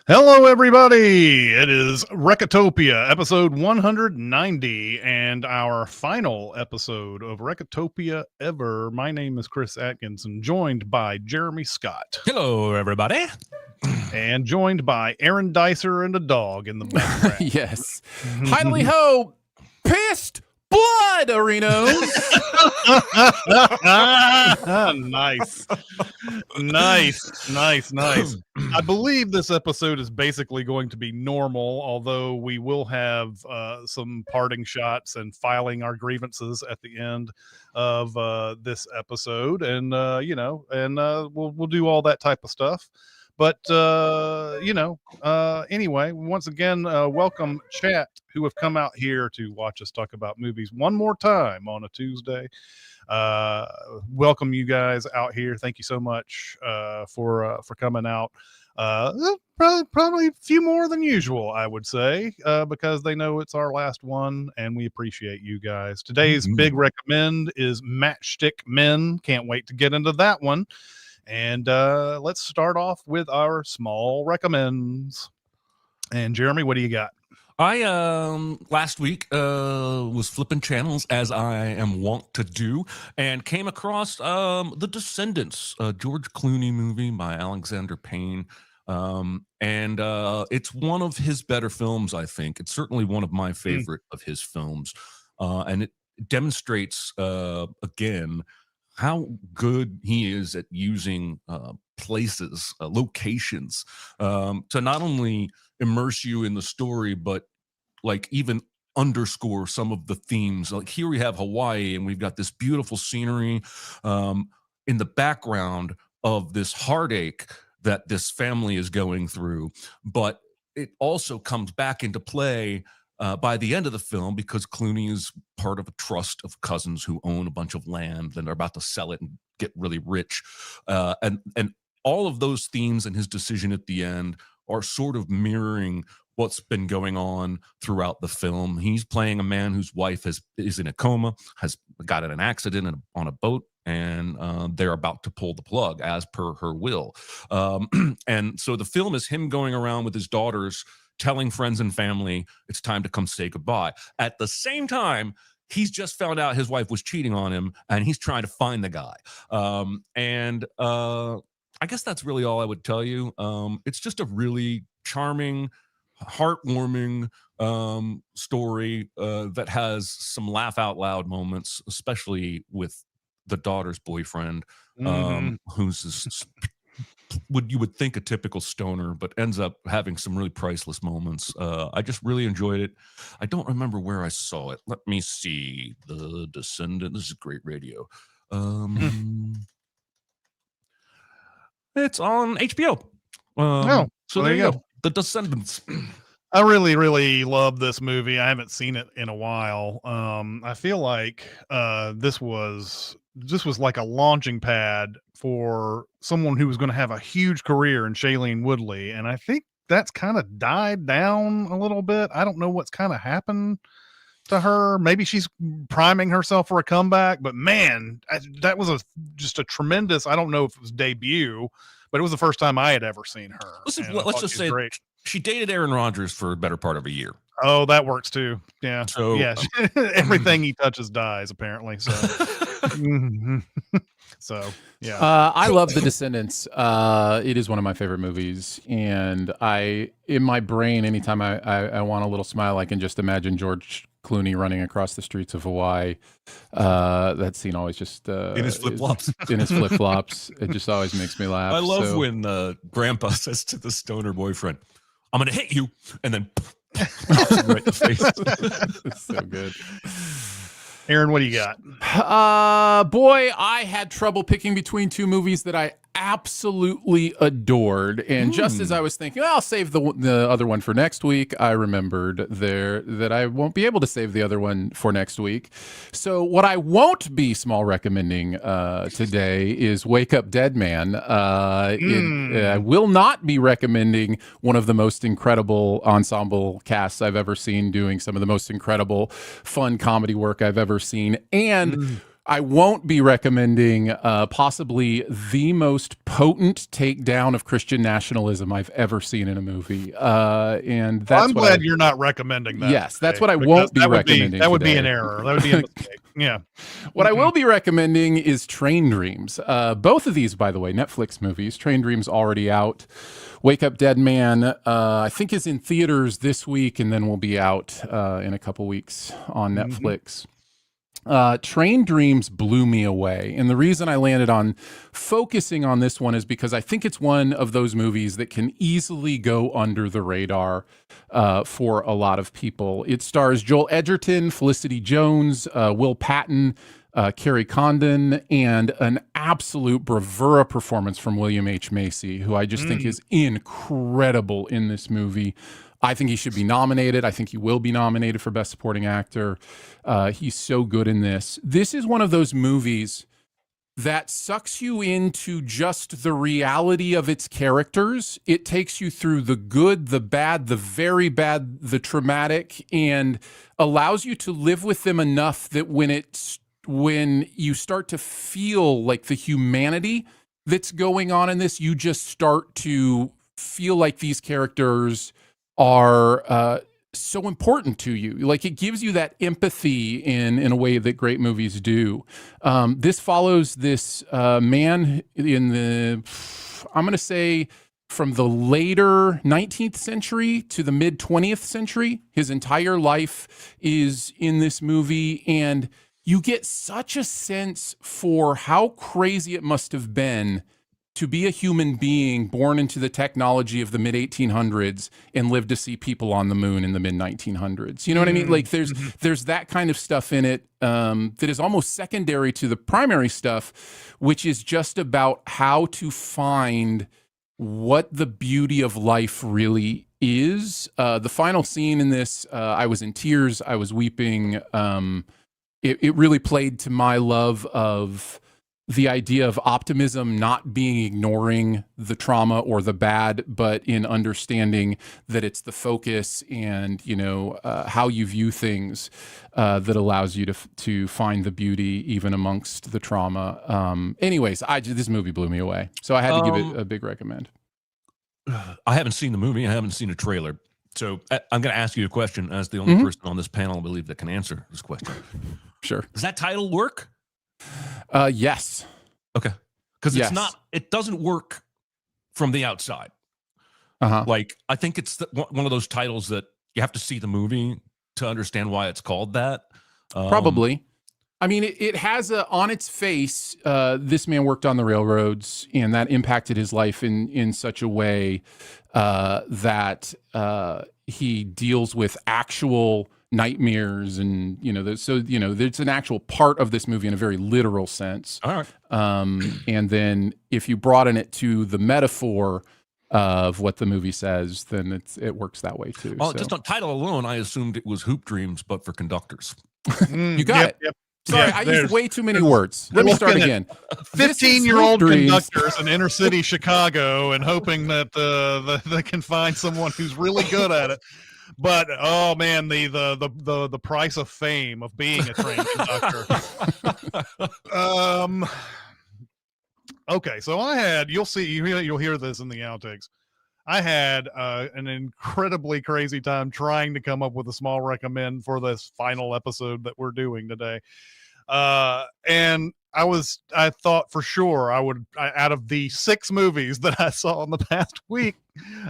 Hello, everybody. It is Recotopia, episode 190, and our final episode of Recotopia ever. My name is Chris Atkinson, joined by Jeremy Scott. Hello, everybody. And joined by Aaron Dicer and a dog in the background. Yes. Highly ho, pissed blood, Arenos. Nice. I believe this episode is basically going to be normal, although we will have some parting shots and filing our grievances at the end of this episode, and we'll do all that type of stuff. But anyway, once again, welcome chat who have come out here to watch us talk about movies one more time on a Tuesday. Welcome you guys out here. Thank you so much for coming out. Probably a few more than usual, I would say, because they know it's our last one, and we appreciate you guys. Today's big recommend is Matchstick Men. Can't wait to get into that one. And let's start off with our small recommends. And Jeremy, what do you got? I last week was flipping channels, as I am wont to do, and came across The Descendants, a George Clooney movie by Alexander Payne. And it's one of his better films, I think. It's certainly one of my favorite of his films. And it demonstrates, again, how good he is at using places, locations, to not only immerse you in the story, but like even underscore some of the themes. Like here we have Hawaii, and we've got this beautiful scenery in the background of this heartache that this family is going through. But it also comes back into play by the end of the film, because Clooney is part of a trust of cousins who own a bunch of land and are about to sell it and get really rich. And all of those themes and his decision at the end are sort of mirroring what's been going on throughout the film. He's playing a man whose wife is in a coma, has got in an accident on a boat, and they're about to pull the plug as per her will. And so the film is him going around with his daughters, telling friends and family it's time to come say goodbye. At the same time, he's just found out his wife was cheating on him, and he's trying to find the guy. I guess that's really all I would tell you. It's just a really charming, heartwarming story that has some laugh out loud moments, especially with the daughter's boyfriend, who's you would think a typical stoner, but ends up having some really priceless moments. I just really enjoyed it. I don't remember where I saw it. Let me see. The Descendant. This is great radio. It's on HBO. So there you go. The Descendants. I really, really love this movie. I haven't seen it in a while. I feel like this was like a launching pad for someone who was going to have a huge career in Shailene Woodley, and I think that's kind of died down a little bit. I don't know what's kind of happened to her. Maybe she's priming herself for a comeback, but man, that was just a tremendous, I don't know if it was debut, but it was the first time I had ever seen her. Let's just say great. She dated Aaron Rodgers for a better part of a year. Oh, that works too. Yeah. So yeah, everything he touches dies, apparently. So so yeah. I love The Descendants. It is one of my favorite movies, and in my brain, anytime I want a little smile, I can just imagine George Clooney running across the streets of Hawaii. That scene always just in his flip-flops. It just always makes me laugh. I love when Grandpa says to the stoner boyfriend, "I'm gonna hit you," and then right in the face. It's so good. Aaron, what do you got? Boy, I had trouble picking between two movies that I absolutely adored. And just as I was thinking, I'll save the other one for next week, I remembered that I won't be able to save the other one for next week. So what I won't be small recommending today is Wake Up Dead Man. I will not be recommending one of the most incredible ensemble casts I've ever seen doing some of the most incredible fun comedy work I've ever seen. And I won't be recommending possibly the most potent takedown of Christian nationalism I've ever seen in a movie. And Well, that's I'm glad you're not recommending that. Yes, that's today, what I because won't be that recommending That would be an today. error. That would be a mistake. Yeah. What I will be recommending is Train Dreams. Both of these, by the way, Netflix movies. Train Dreams already out. Wake Up Dead Man, I think, is in theaters this week, and then will be out in a couple weeks on Netflix. Train Dreams blew me away. And the reason I landed on focusing on this one is because I think it's one of those movies that can easily go under the radar for a lot of people. It stars Joel Edgerton, Felicity Jones, Will Patton, Carrie Condon, and an absolute bravura performance from William H. Macy, who I just think is incredible in this movie. I think he should be nominated. I think he will be nominated for Best Supporting Actor. He's so good in this. This is one of those movies that sucks you into just the reality of its characters. It takes you through the good, the bad, the very bad, the traumatic, and allows you to live with them enough that when you start to feel like the humanity that's going on in this, you just start to feel like these characters are so important to you. Like, it gives you that empathy in a way that great movies do. This follows this man in the, I'm going to say, from the later 19th century to the mid 20th century. His entire life is in this movie, and you get such a sense for how crazy it must have been to be a human being born into the technology of the mid 1800s and live to see people on the moon in the mid 1900s. You know what I mean? Like, there's that kind of stuff in it that is almost secondary to the primary stuff, which is just about how to find what the beauty of life really is. The final scene in this, I was in tears. I was weeping. It really played to my love of the idea of optimism not being ignoring the trauma or the bad, but in understanding that it's the focus and, how you view things that allows you to find the beauty even amongst the trauma. Anyways, this movie blew me away, so I had to give it a big recommend. I haven't seen the movie. I haven't seen a trailer. So I'm going to ask you a question as the only person on this panel, I believe, that can answer this question. Sure. Does that title work? Yes. Okay. Because it doesn't work from the outside. Like, I think it's one of those titles that you have to see the movie to understand why it's called that. Probably. I mean, it has on its face, this man worked on the railroads, and that impacted his life in such a way that he deals with actual nightmares, and there's an actual part of this movie in a very literal sense. All right. And then if you broaden it to the metaphor of what the movie says, then it works that way too. Well, just on title alone, I assumed it was Hoop Dreams, but for conductors. You got it. Yep. Sorry, Yeah, I used way too many words. Let me start again. 15-year-old conductors in inner city Chicago, and hoping that they can find someone who's really good at it. But oh man, the price of fame of being a train conductor. Okay, so I had, you'll hear this in the outtakes. I had an incredibly crazy time trying to come up with a small recommend for this final episode that we're doing today. And I thought for sure out of the 6 movies that I saw in the past week,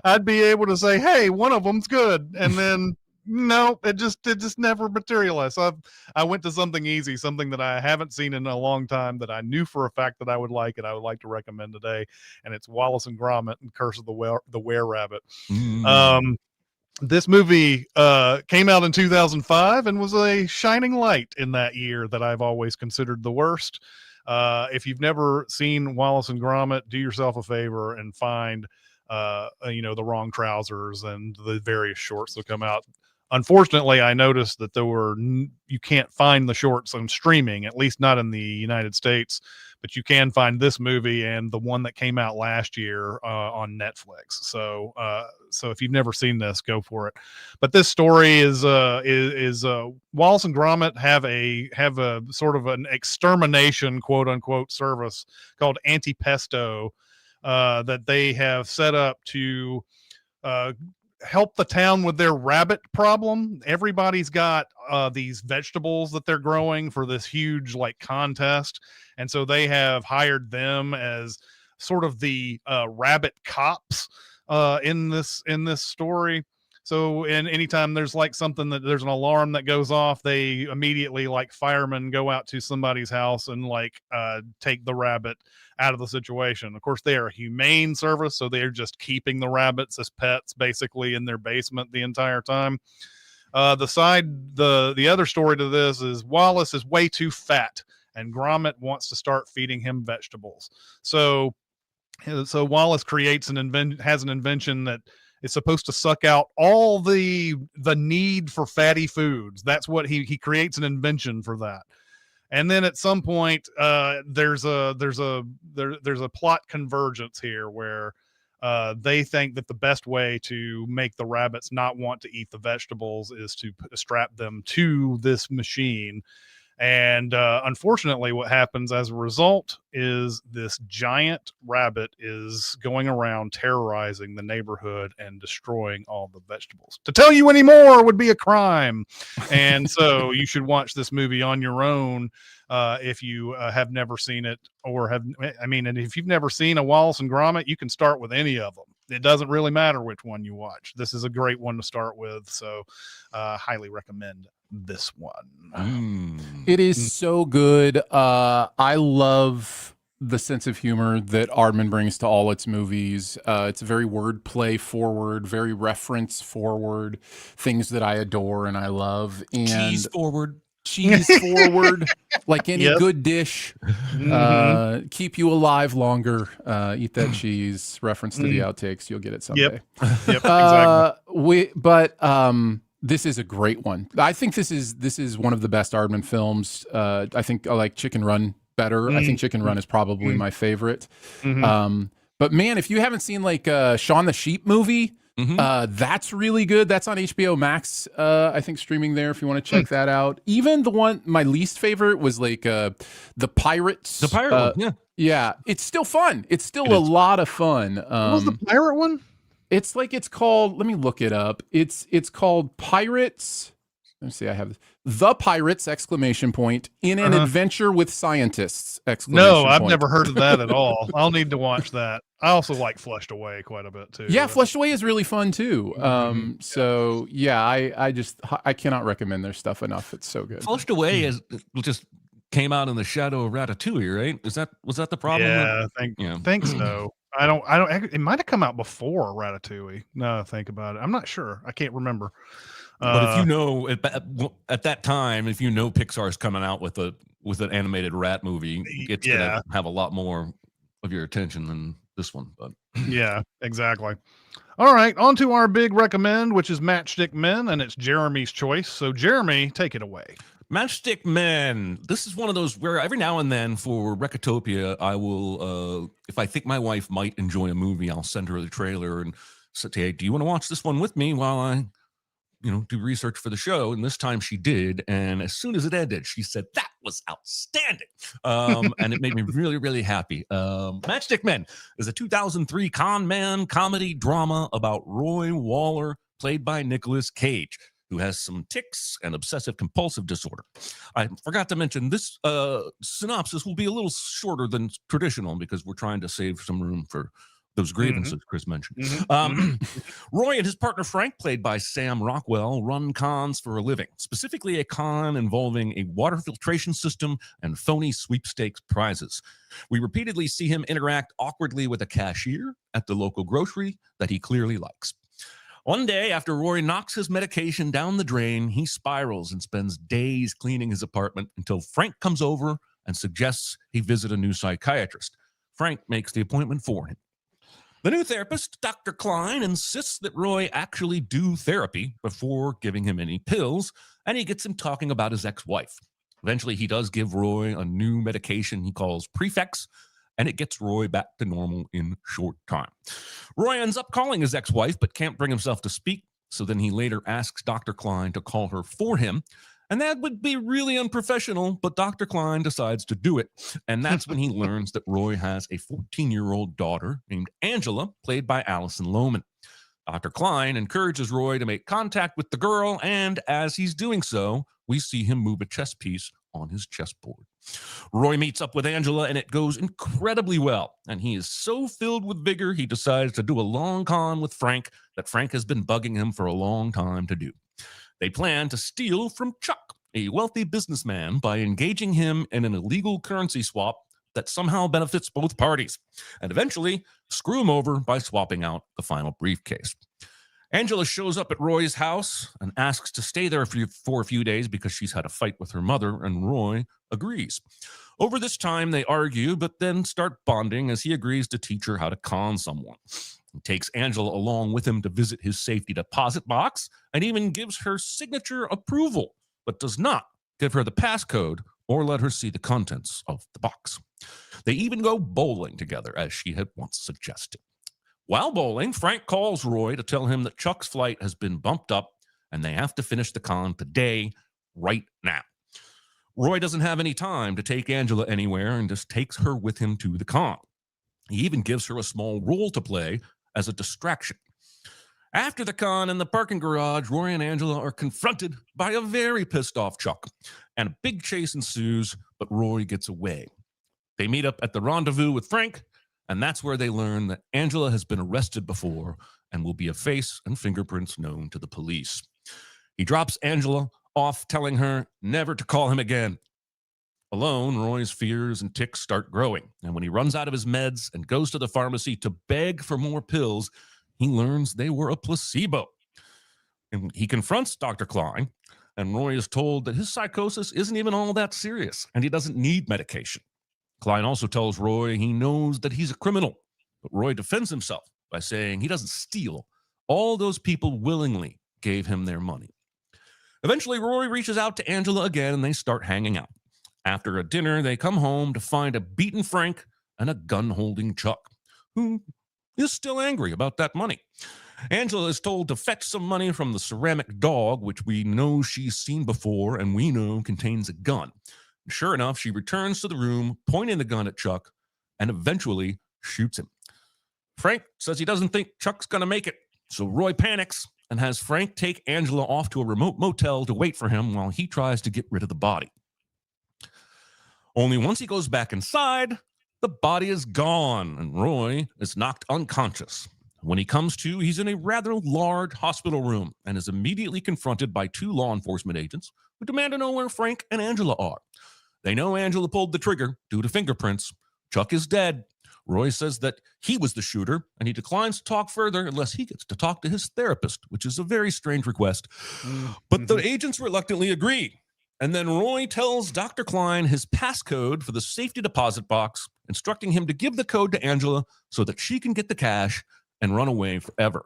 I'd be able to say, hey, one of them's good. And then no, it just never materialized. So I went to something easy, something that I haven't seen in a long time, that I knew for a fact that I would like, and I would like to recommend today. And it's Wallace and Gromit and Curse of the Were-Rabbit. This movie came out in 2005 and was a shining light in that year that I've always considered the worst. If you've never seen Wallace and Gromit, do yourself a favor and find the Wrong Trousers and the various shorts that come out. Unfortunately, I noticed that you can't find the shorts on streaming, at least not in the United States, but you can find this movie and the one that came out last year on Netflix. So if you've never seen this, go for it. But this story is Wallace and Gromit have a sort of an extermination quote unquote service called Antipesto that they have set up to help the town with their rabbit problem. Everybody's got these vegetables that they're growing for this huge like contest, and so they have hired them as sort of the rabbit cops in this story. So, and anytime there's like something that there's an alarm that goes off, they immediately like firemen go out to somebody's house and like take the rabbit out of the situation. Of course, they are a humane service, so they're just keeping the rabbits as pets basically in their basement the entire time. The other story to this is Wallace is way too fat and Gromit wants to start feeding him vegetables. So Wallace creates has an invention that is supposed to suck out all the need for fatty foods. That's what he creates an invention for that. And then at some point, there's a plot convergence here where they think that the best way to make the rabbits not want to eat the vegetables is to strap them to this machine. And unfortunately, what happens as a result is this giant rabbit is going around terrorizing the neighborhood and destroying all the vegetables. To tell you any more would be a crime. And so you should watch this movie on your own if you have never seen it and if you've never seen a Wallace and Gromit, you can start with any of them. It doesn't really matter which one you watch. This is a great one to start with. So highly recommend this one. It is so good. I love the sense of humor that Aardman brings to all its movies. It's very wordplay forward, very reference forward, things that I adore and I love. And cheese forward, like any good dish. Keep you alive longer. Eat that cheese. Reference to the outtakes. You'll get it someday. Yep. Exactly. This is a great one. I think this is one of the best Aardman films. I think I like Chicken Run better. I think Chicken Run is probably my favorite. But man, if you haven't seen like Shaun the Sheep movie, that's really good. That's on HBO Max. I think streaming there if you want to check that out. Even the one my least favorite was like the Pirates. The pirate one, yeah. It's still fun. It's still a lot of fun. What was the pirate one? It's called, let me look it up. It's called Pirates. Let me see. I have The Pirates ! In an adventure with scientists! No, I've never heard of that at all. I'll need to watch that. I also like Flushed Away quite a bit too. Yeah, Flushed Away is really fun too. So yeah, I cannot recommend their stuff enough. It's so good. Flushed Away just came out in the shadow of Ratatouille, right? Was that the problem? Yeah, I think so. I don't. It might have come out before Ratatouille. No, I think about it. I'm not sure. I can't remember. But if you know at that time, if you know Pixar's coming out with an animated rat movie, it's gonna have a lot more of your attention than this one. But yeah, exactly. All right, on to our big recommend, which is Matchstick Men, and it's Jeremy's choice. So Jeremy, take it away. Matchstick Men. This is one of those where every now and then for Recotopia, I will, if I think my wife might enjoy a movie, I'll send her the trailer and say, hey, do you want to watch this one with me while I, do research for the show? And this time she did. And as soon as it ended, she said, that was outstanding. And it made me really, really happy. Matchstick Men is a 2003 con man comedy drama about Roy Waller, played by Nicolas Cage, who has some tics and obsessive compulsive disorder. I forgot to mention this synopsis will be a little shorter than traditional because we're trying to save some room for those grievances Chris mentioned. Roy and his partner Frank, played by Sam Rockwell, run cons for a living, specifically a con involving a water filtration system and phony sweepstakes prizes. We repeatedly see him interact awkwardly with a cashier at the local grocery that he clearly likes. One day, after Roy knocks his medication down the drain, he spirals and spends days cleaning his apartment until Frank comes over and suggests he visit a new psychiatrist. Frank makes the appointment for him. The new therapist, Dr. Klein, insists that Roy actually do therapy before giving him any pills, and he gets him talking about his ex-wife. Eventually, he does give Roy a new medication he calls Prefex, and it gets Roy back to normal in short time. Roy ends up calling his ex-wife, but can't bring himself to speak. So then he later asks Dr. Klein to call her for him. And that would be really unprofessional, but Dr. Klein decides to do it. And that's when he learns that Roy has a 14-year-old daughter named Angela, played by Alison Lohman. Dr. Klein encourages Roy to make contact with the girl, and as he's doing so, we see him move a chess piece on his chessboard. Roy meets up with Angela, and it goes incredibly well. And he is so filled with vigor, he decides to do a long con with Frank that Frank has been bugging him for a long time to do. They plan to steal from Chuck, a wealthy businessman, by engaging him in an illegal currency swap that somehow benefits both parties, and eventually screw him over by swapping out the final briefcase. Angela shows up at Roy's house and asks to stay there for a few days because she's had a fight with her mother, and Roy agrees. Over this time, they argue, but then start bonding as he agrees to teach her how to con someone. He takes Angela along with him to visit his safety deposit box and even gives her signature approval, but does not give her the passcode or let her see the contents of the box. They even go bowling together, as she had once suggested. While bowling, Frank calls Roy to tell him that Chuck's flight has been bumped up and they have to finish the con today, right now. Roy doesn't have any time to take Angela anywhere and just takes her with him to the con. He even gives her a small role to play as a distraction. After the con in the parking garage, Roy and Angela are confronted by a very pissed off Chuck, and a big chase ensues, but Roy gets away. They meet up at the rendezvous with Frank, and that's where they learn that Angela has been arrested before and will be a face and fingerprints known to the police. He drops Angela off, telling her never to call him again. Alone, Roy's fears and tics start growing, and when he runs out of his meds and goes to the pharmacy to beg for more pills, he learns they were a placebo. And he confronts Dr. Klein, and Roy is told that his psychosis isn't even all that serious, and he doesn't need medication. Klein also tells Roy he knows that he's a criminal, but Roy defends himself by saying he doesn't steal. All those people willingly gave him their money. Eventually, Roy reaches out to Angela again, and they start hanging out. After a dinner, they come home to find a beaten Frank and a gun-holding Chuck, who is still angry about that money. Angela is told to fetch some money from the ceramic dog, which we know she's seen before and we know contains a gun. Sure enough, she returns to the room, pointing the gun at Chuck, and eventually shoots him. Frank says he doesn't think Chuck's going to make it, so Roy panics and has Frank take Angela off to a remote motel to wait for him while he tries to get rid of the body. Only once he goes back inside, the body is gone, and Roy is knocked unconscious. When he comes to, he's in a rather large hospital room and is immediately confronted by two law enforcement agents who demand to know where Frank and Angela are. They know Angela pulled the trigger due to fingerprints. Chuck is dead. Roy says that he was the shooter, and he declines to talk further unless he gets to talk to his therapist, which is a very strange request. But the agents reluctantly agree. And then Roy tells Dr. Klein his passcode for the safety deposit box, instructing him to give the code to Angela so that she can get the cash and run away forever.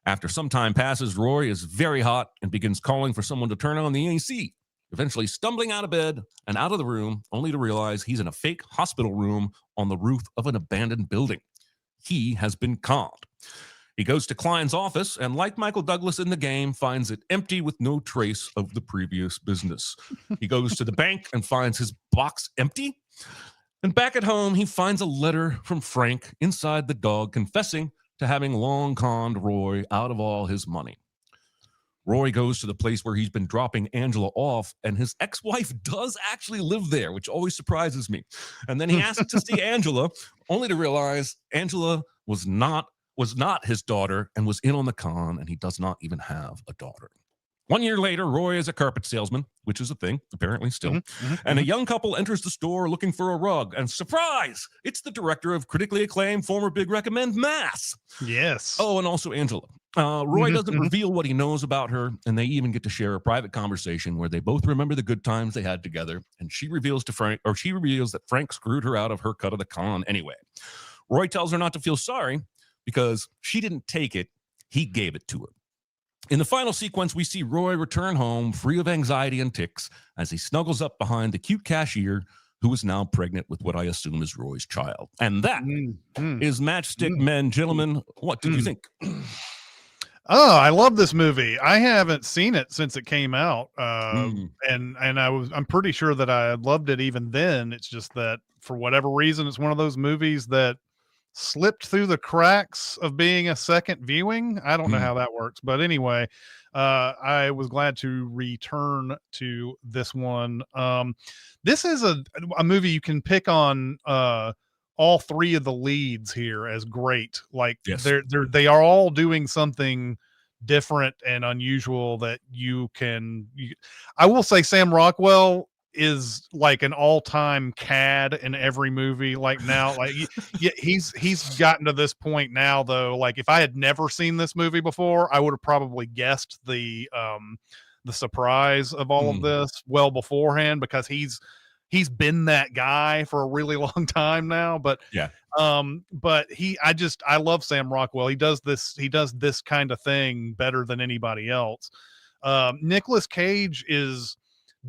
After some time passes, Roy is very hot and begins calling for someone to turn on the AC, eventually stumbling out of bed and out of the room, only to realize he's in a fake hospital room on the roof of an abandoned building. He has been conned. He goes to Klein's office and, like Michael Douglas in The Game, finds it empty with no trace of the previous business. He goes to the bank and finds his box empty. And back at home, he finds a letter from Frank inside the dog confessing to having long conned Roy out of all his money. Roy goes to the place where he's been dropping Angela off, and his ex-wife does actually live there, which always surprises me. And then he asks to see Angela, only to realize Angela was not his daughter and was in on the con, and he does not even have a daughter. 1 year later, Roy is a carpet salesman, which is a thing, apparently still. And a young couple enters the store looking for a rug, and surprise, it's the director of critically acclaimed former Big Recommend Mass. Yes. Oh, and also Angela. Roy doesn't reveal what he knows about her, and they even get to share a private conversation where they both remember the good times they had together, and she reveals that Frank screwed her out of her cut of the con anyway. Roy tells her not to feel sorry because she didn't take it, he gave it to her. In the final sequence, we see Roy return home free of anxiety and tics as he snuggles up behind the cute cashier who is now pregnant with what I assume is Roy's child. And that is Matchstick Men. Gentlemen, what did you think? Oh, I love this movie. I haven't seen it since it came out. And I'm pretty sure that I loved it even then. It's just that for whatever reason, it's one of those movies that slipped through the cracks of being a second viewing. I don't know how that works, but anyway, I was glad to return to this one. This is a movie you can pick on all three of the leads here as great. Like they are all doing something different and unusual that I will say Sam Rockwell is like an all-time cad in every movie. Like now, like he's gotten to this point now though. Like if I had never seen this movie before, I would have probably guessed the surprise of all of this well beforehand, because he's been that guy for a really long time now. But I love Sam Rockwell. He does this kind of thing better than anybody else. Nicolas Cage is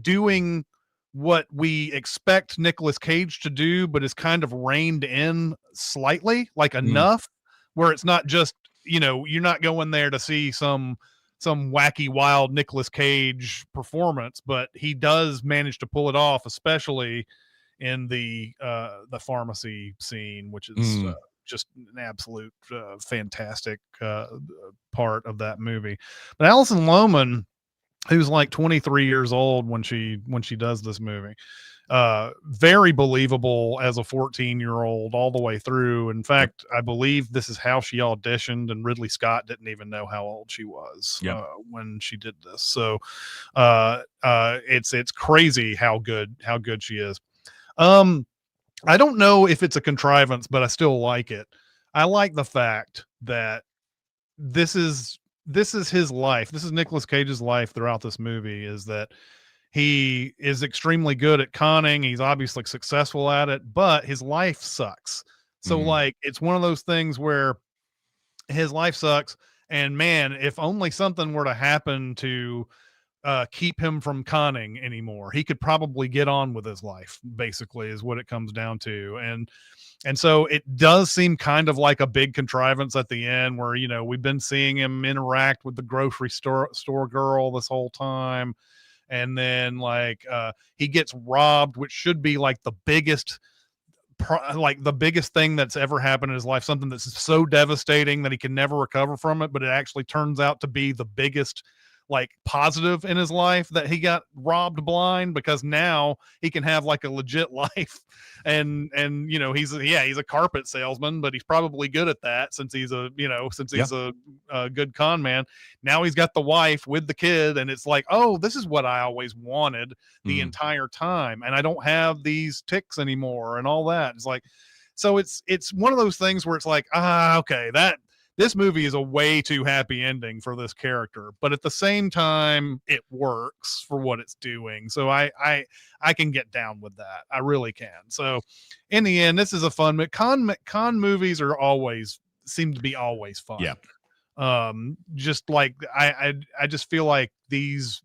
doing what we expect Nicolas Cage to do, but is kind of reined in slightly, like enough where it's not just, you're not going there to see some wacky, wild Nicolas Cage performance, but he does manage to pull it off, especially in the pharmacy scene, which is just an absolute fantastic part of that movie. But Alison Lohman, who's like 23 years old when she does this movie, very believable as a 14-year-old all the way through. In fact, I believe this is how she auditioned, and Ridley Scott didn't even know how old she was when she did this. So it's crazy how good she is. I don't know if it's a contrivance, but I still like it. I like the fact that this is his life. This is Nicolas Cage's life throughout this movie, is that he is extremely good at conning. He's obviously successful at it, but his life sucks. So like, it's one of those things where his life sucks, and man, if only something were to happen to keep him from conning anymore, he could probably get on with his life, basically, is what it comes down to. And so it does seem kind of like a big contrivance at the end where, we've been seeing him interact with the grocery store girl this whole time. And then like, he gets robbed, which should be like the biggest thing that's ever happened in his life, something that's so devastating that he can never recover from it. But it actually turns out to be the biggest like positive in his life, that he got robbed blind, because now he can have like a legit life. And he's a carpet salesman, but he's probably good at that since he's a good con man. Now he's got the wife with the kid, and it's like, oh, this is what I always wanted the entire time, and I don't have these tics anymore and all that. It's like, so it's one of those things where it's like, okay, this movie is a way too happy ending for this character, but at the same time, it works for what it's doing. So I can get down with that. I really can. So in the end, this is a fun con movies seem to be always fun. Yeah. Just like I just feel like these,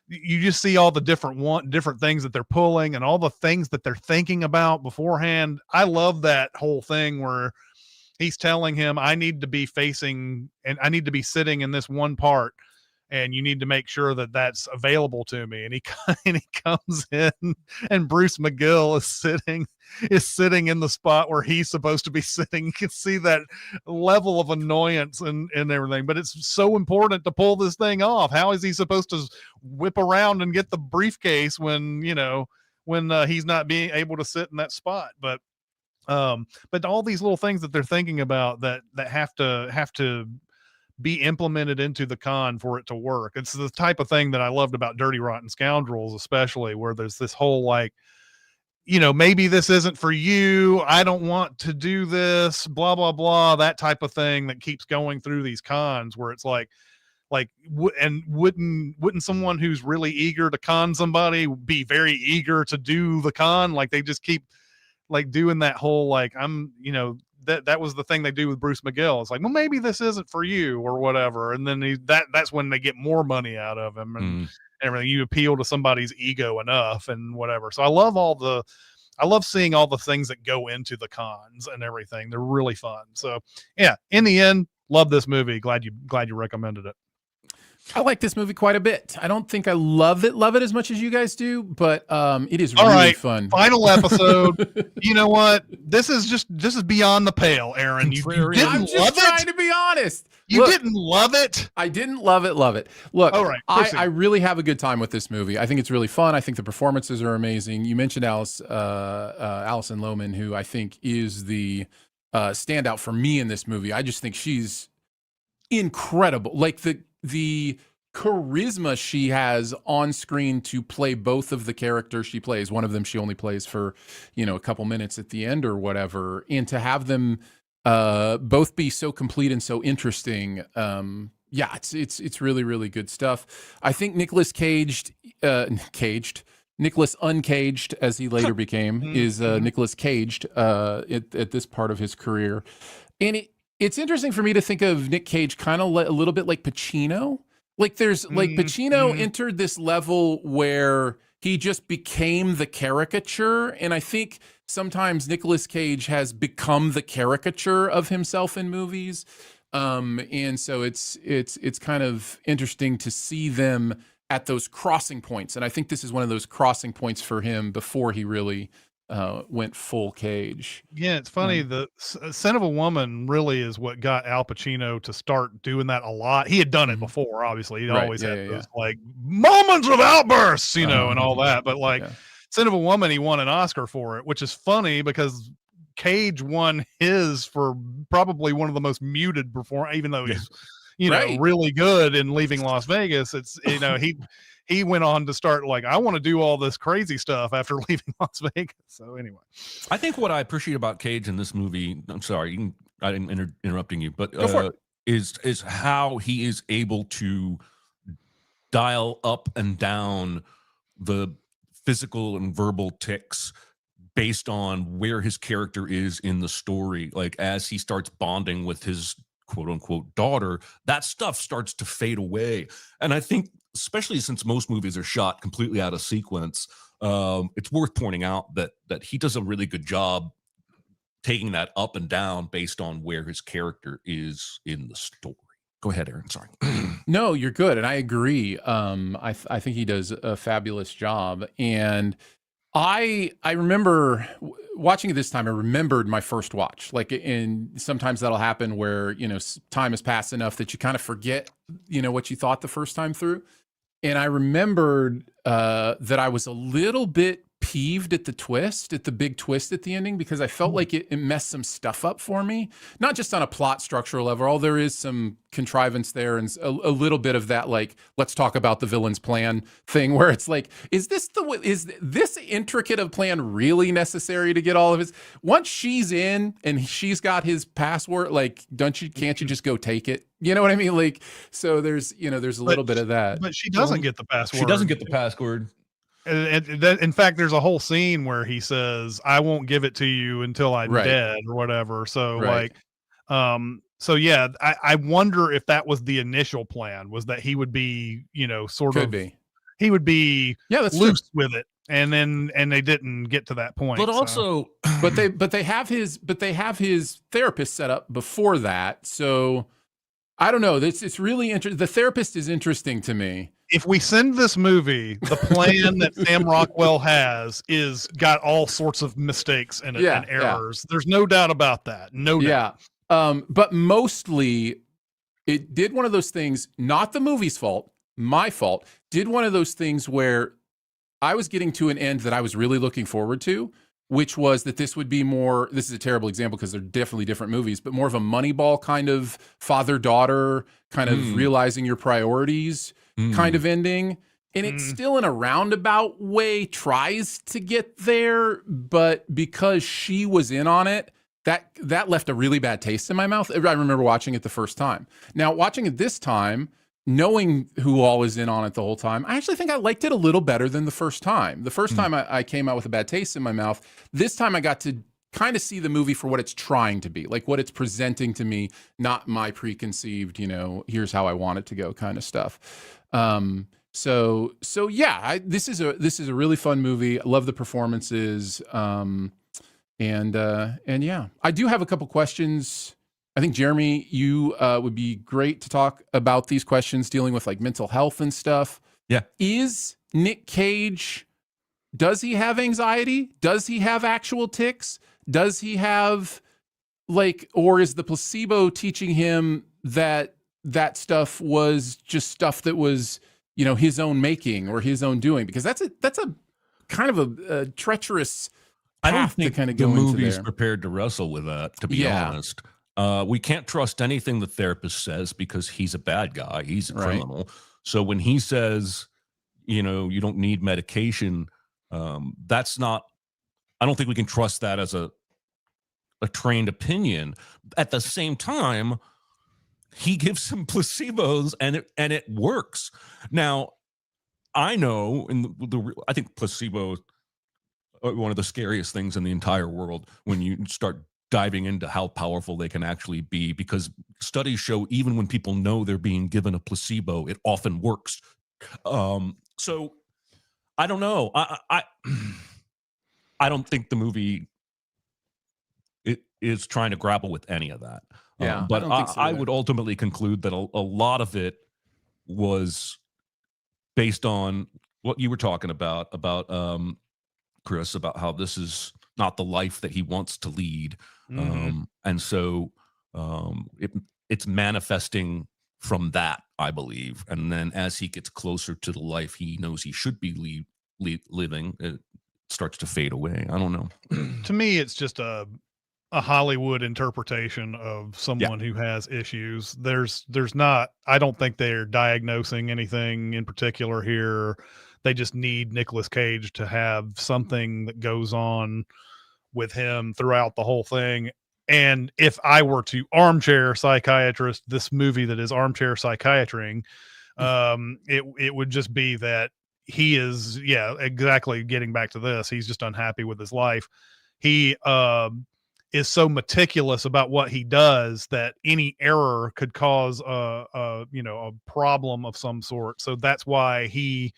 you just see all the different things that they're pulling and all the things that they're thinking about beforehand. I love that whole thing where he's telling him, I need to be facing and I need to be sitting in this one part, and you need to make sure that that's available to me. And he comes in, and Bruce McGill is sitting in the spot where he's supposed to be sitting. You can see that level of annoyance and everything, but it's so important to pull this thing off. How is he supposed to whip around and get the briefcase when he's not being able to sit in that spot? But all these little things that they're thinking about that have to be implemented into the con for it to work. It's the type of thing that I loved about Dirty Rotten Scoundrels, especially, where there's this whole like, maybe this isn't for you, I don't want to do this, blah blah blah, that type of thing that keeps going through these cons, where it's like wouldn't someone who's really eager to con somebody be very eager to do the con? Like they just keep like doing that whole like, that was the thing they do with Bruce McGill. It's like, well, maybe this isn't for you or whatever. And then that's when they get more money out of him and everything. You appeal to somebody's ego enough and whatever. So I love seeing all the things that go into the cons and everything. They're really fun. So yeah, in the end, love this movie. Glad you recommended it. I like this movie quite a bit. I don't think I love it as much as you guys do, but it is all really right, fun. Final episode. You know what? This is beyond the pale, Aaron. You didn't I'm just love trying it? to be honest. You didn't love it? I didn't love it. Look, all right, I really have a good time with this movie. I think it's really fun. I think the performances are amazing. You mentioned Alison Lohman, who I think is the standout for me in this movie. I just think she's incredible. Like the charisma she has on screen to play both of the characters she plays. One of them she only plays for, a couple minutes at the end or whatever. And to have them both be so complete and so interesting. It's really, really good stuff. I think Nicolas Nicholas Uncaged, as he later became, is Nicolas Caged at this part of his career. And it's interesting for me to think of Nick Cage kind of a little bit like Pacino. Like Pacino entered this level where he just became the caricature. And I think sometimes Nicolas Cage has become the caricature of himself in movies. And so it's kind of interesting to see them at those crossing points. And I think this is one of those crossing points for him before he really went full Cage. Yeah, it's funny. The Sin of a Woman really is what got Al Pacino to start doing that a lot. He had done it before, obviously. He'd always had those like moments of outbursts, and all that. But Sin of a Woman, he won an Oscar for it, which is funny because Cage won his for probably one of the most muted performance, even though he's really good in Leaving Las Vegas. It's he went on to start I want to do all this crazy stuff after leaving Las Vegas. So anyway, I think what I appreciate about Cage in this movie, I'm sorry, I didn't interrupting you, but is how he is able to dial up and down the physical and verbal tics based on where his character is in the story. Like as he starts bonding with his quote unquote daughter, that stuff starts to fade away. And I think, especially since most movies are shot completely out of sequence, it's worth pointing out that he does a really good job taking that up and down based on where his character is in the story. Go ahead, Aaron. Sorry. No, you're good. And I agree. I think he does a fabulous job. And I remember watching it this time. I remembered my first watch. And sometimes that'll happen where, time has passed enough that you kind of forget, what you thought the first time through. And I remembered that I was a little bit peeved at the big twist at the ending, because I felt like it messed some stuff up for me, not just on a plot structural level, although there is some contrivance there and a little bit of that, let's talk about the villain's plan thing, where it's is this intricate of plan really necessary to get all of his, once she's in and she's got his password, can't you just go take it? You know what I mean? So there's a little bit of that, but she doesn't get the password. She doesn't get the password. In fact, there's a whole scene where he says, "I won't give it to you until I'm dead," or whatever. So I wonder if that was the initial plan, was that he would be, he would be loose with it, and they didn't get to that point. But also, but they have his therapist set up before that. So I don't know. It's really interesting. The therapist is interesting to me. If we send this movie, the plan that Sam Rockwell has is got all sorts of mistakes in it and errors. Yeah. There's no doubt about that. No doubt. But mostly it did one of those things, not the movie's fault, my fault, did one of those things where I was getting to an end that I was really looking forward to, which was that this would be more, this is a terrible example because they're definitely different movies, but more of a Moneyball kind of father-daughter kind of realizing your priorities kind of ending. And it's still in a roundabout way tries to get there, but because she was in on it, that left a really bad taste in my mouth. I remember watching it the first time. Now, watching it this time, knowing who all was in on it the whole time, I actually think I liked it a little better than the first time. The first time I came out with a bad taste in my mouth. This time I got to kind of see the movie for what it's trying to be, like what it's presenting to me, not my preconceived, here's how I want it to go kind of stuff. So yeah, this is a really fun movie. I love the performances. And yeah, I do have a couple questions. I think Jeremy, you would be great to talk about these questions dealing with like mental health and stuff. Yeah. Is Nick Cage, does he have anxiety? Does he have actual tics? Does he have or is the placebo teaching him that stuff was just stuff that was, his own making or his own doing? Because that's a kind of a treacherous path. I don't think to kind of the go movie's into there. prepared to wrestle with that, to be honest. We can't trust anything the therapist says because he's a bad guy. He's a criminal. So when he says, you don't need medication, that's not, I don't think we can trust that as a trained opinion. At the same time, he gives some placebos and it works. Now, I know I think placebo are one of the scariest things in the entire world when you start diving into how powerful they can actually be, because studies show even when people know they're being given a placebo, it often works. So I don't know. I don't think the movie is trying to grapple with any of that. Yeah, but I don't think so I either. would ultimately conclude that a lot of it was based on what you were talking about Chris, about how this is not the life that he wants to lead. And so it's manifesting from that, I believe. And then as he gets closer to the life he knows he should be living, it starts to fade away. I don't know. To me, it's just a Hollywood interpretation of someone who has issues. There's not, I don't think they're diagnosing anything in particular here. They just need Nicolas Cage to have something that goes on with him throughout the whole thing. And if I were to armchair psychiatrist this movie that is armchair psychiatrying, it would just be that he is, exactly, getting back to this, he's just unhappy with his life. He is so meticulous about what he does that any error could cause a problem of some sort. So that's why he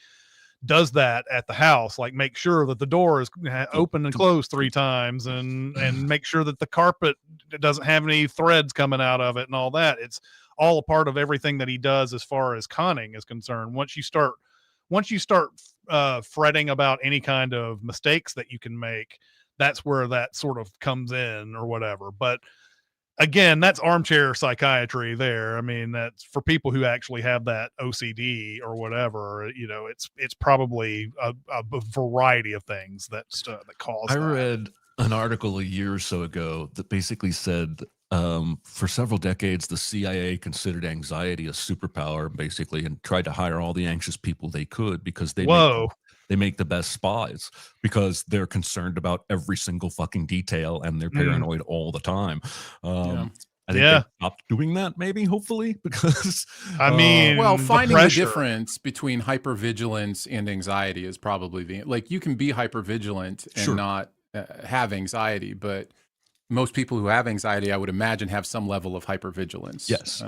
does that at the house, like make sure that the door is open and closed 3 times and make sure that the carpet doesn't have any threads coming out of it and all that. It's all a part of everything that he does as far as conning is concerned. Once you start fretting about any kind of mistakes that you can make, that's where that sort of comes in or whatever. But again, that's armchair psychiatry there. I mean, that's for people who actually have that OCD or whatever, it's probably a variety of things that cause I that. read an article a year or so ago that basically said for several decades, the CIA considered anxiety a superpower, basically, and tried to hire all the anxious people they could because they make the best spies because they're concerned about every single fucking detail and they're paranoid all the time. I think they stopped doing that, maybe, hopefully, because I mean, finding the difference between hypervigilance and anxiety is probably you can be hypervigilant and not have anxiety, but most people who have anxiety, I would imagine, have some level of hypervigilance. Yes.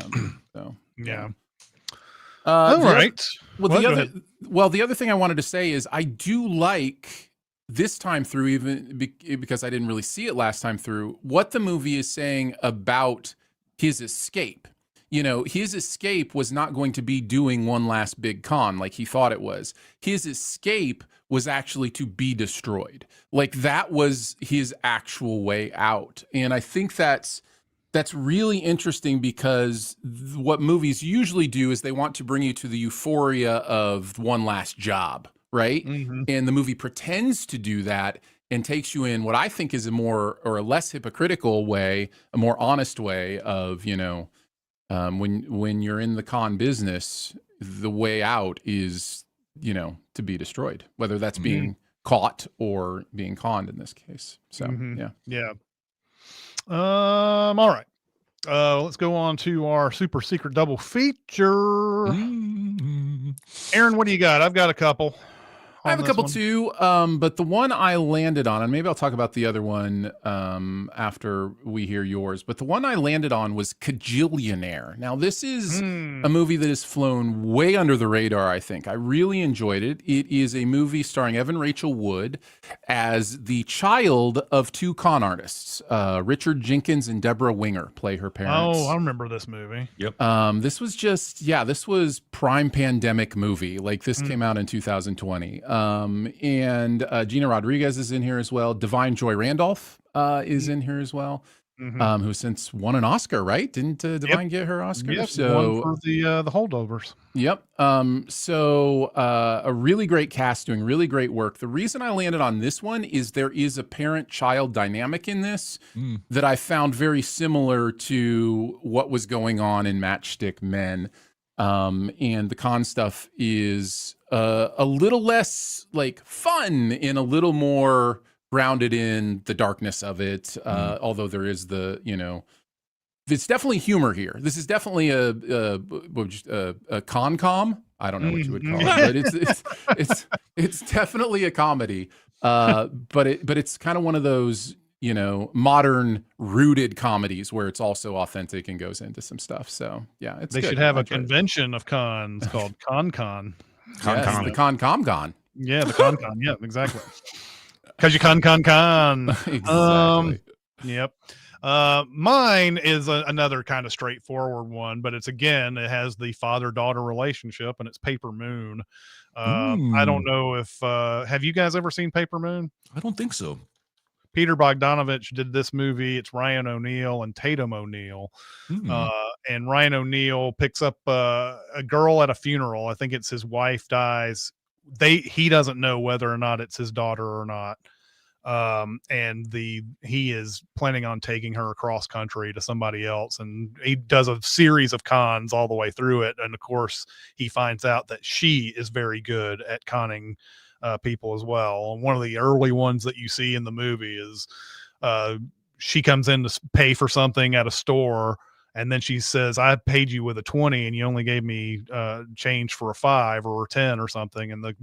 All right. The other thing I wanted to say is I do like this time through, even because I didn't really see it last time through, what the movie is saying about his escape. His escape was not going to be doing one last big con like he thought it was. His escape was actually to be destroyed. Like that was his actual way out. And I think that's really interesting because what movies usually do is they want to bring you to the euphoria of one last job, right? Mm-hmm. And the movie pretends to do that and takes you in what I think is a more or a less hypocritical way, a more honest way of, when you're in the con business, the way out is, to be destroyed, whether that's being caught or being conned in this case. So, yeah. All right. Let's go on to our super secret double feature. Aaron, what do you got? I've got a couple. I have a couple too, but the one I landed on, and maybe I'll talk about the other one after we hear yours, but the one I landed on was Kajillionaire. Now, this is a movie that has flown way under the radar, I think. I really enjoyed it. It is a movie starring Evan Rachel Wood as the child of two con artists. Richard Jenkins and Deborah Winger play her parents. Oh, I remember this movie. Yep. This was prime pandemic movie. Like, this came out in 2020. And Gina Rodriguez is in here as well. Divine Joy Randolph is in here as well, who since won an Oscar, right? Didn't Divine get her Oscar? Yep, so one for the Holdovers. Yep. A really great cast doing really great work. The reason I landed on this one is there is a parent-child dynamic in this that I found very similar to what was going on in Matchstick Men. And the con stuff is a little less like fun and a little more grounded in the darkness of it. Although there is it's definitely humor here. This is definitely a con-com. I don't know what you would call it, but it's definitely a comedy. But it's kind of one of those, modern rooted comedies where it's also authentic and goes into some stuff. So yeah, they should have a convention of cons called Con. Yes, the Con. Yeah, the Con. Yeah, exactly. Because you con. Exactly. Yep. Mine is another kind of straightforward one, but it has the father-daughter relationship, and it's Paper Moon. I don't know if have you guys ever seen Paper Moon? I don't think so. Peter Bogdanovich did this movie. It's Ryan O'Neal and Tatum O'Neal. And Ryan O'Neal picks up a girl at a funeral. I think it's his wife dies. He doesn't know whether or not it's his daughter or not. And he is planning on taking her across country to somebody else, and he does a series of cons all the way through it. And of course, he finds out that she is very good at conning people as well. And one of the early ones that you see in the movie is she comes in to pay for something at a store, and then she says, I paid you with a 20 and you only gave me change for a 5 or a 10 or something. And the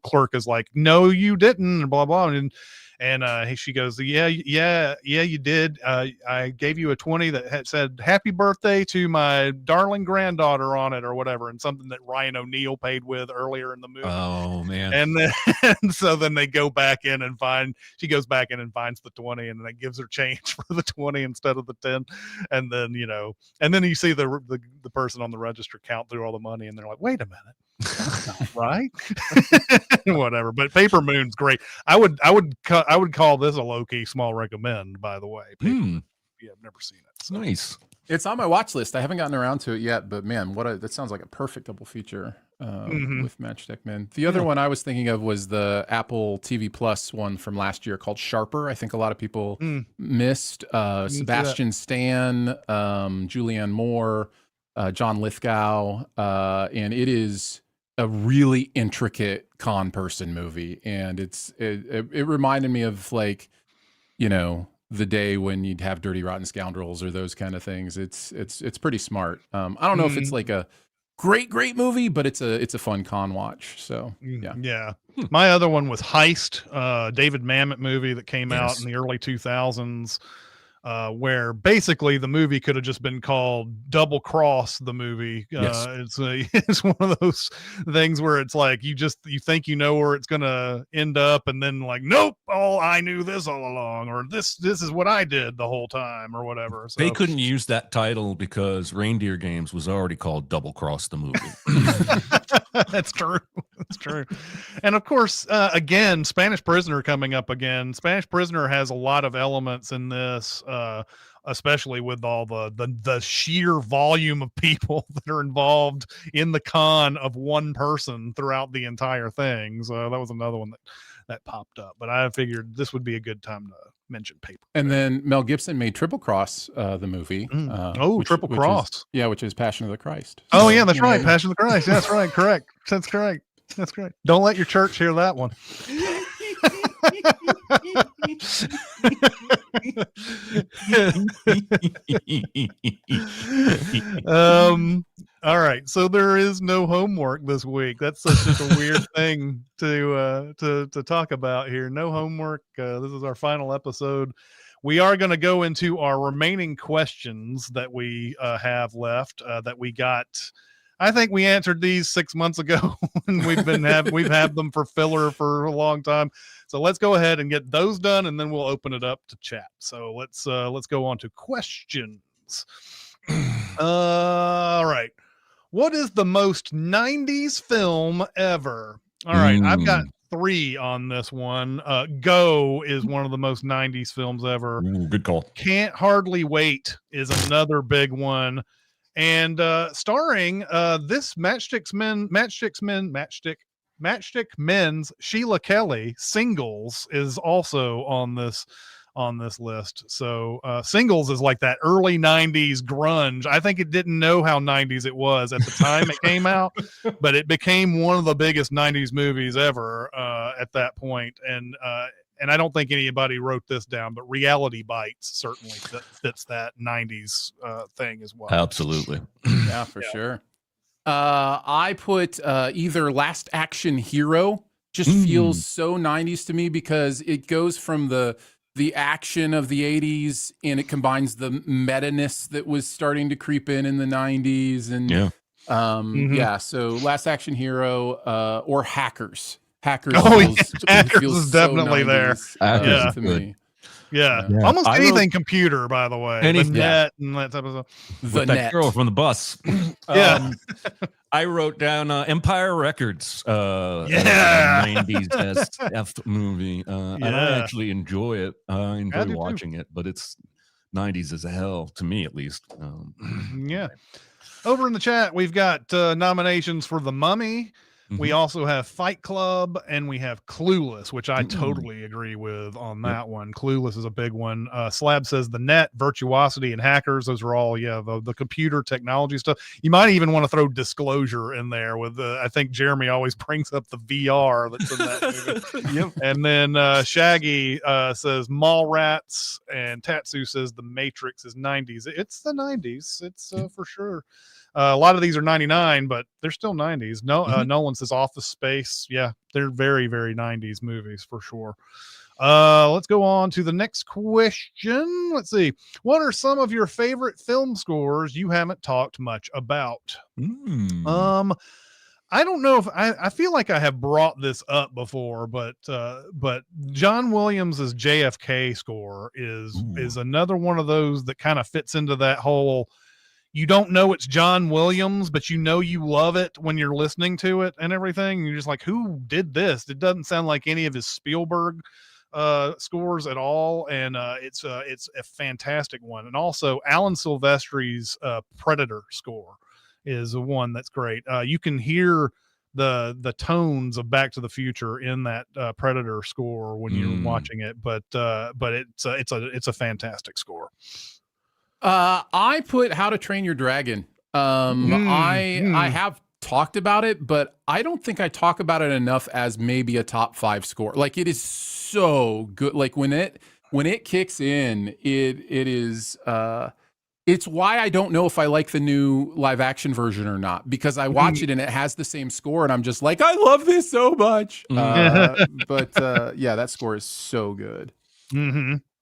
clerk is like, no, you didn't, and blah, blah. And she goes, yeah, you did. I gave you a 20 that had said happy birthday to my darling granddaughter on it or whatever, and something that Ryan O'Neal paid with earlier in the movie. Oh man. And so then they go back in and she goes back in and finds the 20, and then it gives her change for the 20 instead of the 10. And then, and then you see the person on the register count through all the money, and they're like, wait a minute. That's not right. Whatever. But Paper Moon's great. I would call this a low-key small recommend, by the way. Yeah, I've never seen it. So. Nice. It's on my watch list. I haven't gotten around to it yet, but man, that sounds like a perfect double feature with Matchstick Men. The other one I was thinking of was the Apple TV Plus one from last year called Sharper. I think a lot of people missed. Sebastian Stan, Julianne Moore, John Lithgow, and it is a really intricate con person movie, and it reminded me of the day when you'd have Dirty Rotten Scoundrels or those kind of things. It's pretty smart. I don't know if it's like a great movie, but it's a fun con watch. So yeah. My other one was Heist, David Mamet movie that came out in the early 2000s. Where basically the movie could have just been called Double Cross the movie. It's one of those things where it's like you think you know where it's gonna end up, and then like, nope, I knew this all along, or this is what I did the whole time, or whatever. So they couldn't use that title because Reindeer Games was already called Double Cross the movie. That's true. And of course, again, Spanish Prisoner coming up again. Spanish Prisoner has a lot of elements in this, especially with all the sheer volume of people that are involved in the con of one person throughout the entire thing. So that was another one that popped up. But I figured this would be a good time to mention Paper. And then Mel Gibson made Triple Cross the movie. Triple Cross. Which is Passion of the Christ. Oh, yeah, that's right. Passion of the Christ. That's right. Correct. That's correct. That's great. Don't let your church hear that one. All right, so there is no homework this week. That's such a weird thing to talk about here. No homework. This is our final episode. We are going to go into our remaining questions that we have left that we got. I think we answered these 6 months ago, and we've had them for filler for a long time. So let's go ahead and get those done, and then we'll open it up to chat. So let's go on to questions. All right. What is the most 90s film ever? All right, I've got 3 on this one. Go is one of the most 90s films ever. Ooh, good call. Can't Hardly Wait is another big one. And starring this Matchstick Men's Sheila Kelly, Singles is also on this list. So Singles is like that early 90s grunge. I think it didn't know how 90s it was at the time it came out, but it became one of the biggest 90s movies ever at that point. And I don't think anybody wrote this down, but Reality Bites certainly fits that 90s thing as well. Absolutely. Yeah, for sure. I put either Last Action Hero. Just feels so 90s to me because it goes from the action of the 80s and it combines the meta-ness that was starting to creep in the 90s. And yeah, so Last Action Hero or Hackers. Hackers is definitely so there. Yeah, to me. Yeah. Almost anything computer, by the way. Anything. The net and that type of stuff. With that girl from the bus. Yeah. I wrote down Empire Records. 90s SF movie. And I actually enjoy it. I enjoy watching it, but it's 90s as hell, to me at least. Yeah. Over in the chat, we've got nominations for The Mummy. We also have Fight Club, and we have Clueless, which I totally agree with on that one. Clueless is a big one. Slab says The Net, Virtuosity, and Hackers. Those are all, the computer technology stuff. You might even want to throw Disclosure in there with I think Jeremy always brings up the VR that's in that movie. And then Shaggy says Mallrats, and Tatsu says The Matrix is 90s. It's the 90s. It's for sure. A lot of these are 99, but they're still 90s. Nolan says Office Space. Yeah, they're very, very 90s movies for sure. Let's go on to the next question. Let's see. What are some of your favorite film scores you haven't talked much about? I don't know if I feel like I have brought this up before, but John Williams's JFK score is another one of those that kind of fits into that whole. You don't know it's John Williams, but you know you love it when you're listening to it and everything. You're just like, who did this? It doesn't sound like any of his Spielberg scores at all, and it's a fantastic one. And also, Alan Silvestri's Predator score is one that's great. You can hear the tones of Back to the Future in that Predator score when you're watching it, but it's a fantastic score. I put How to Train Your Dragon. I have talked about it, but I don't think I talk about it enough as maybe a top 5 score. Like, it is so good. Like, when it kicks in, it is it's why I don't know if I like the new live action version or not, because I watch it and it has the same score and I'm just like, I love this so much. But that score is so good.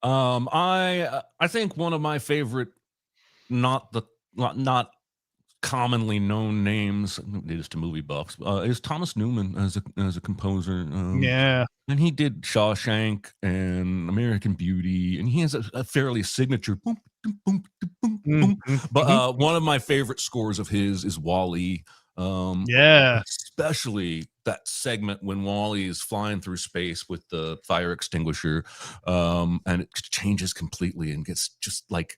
I think one of my favorite, not commonly known names, just to movie buffs, is Thomas Newman as a composer. And he did Shawshank and American Beauty, and he has a fairly signature boom, boom, boom, boom. But one of my favorite scores of his is Wall-E. Especially that segment when Wall-E is flying through space with the fire extinguisher, and it changes completely and gets just like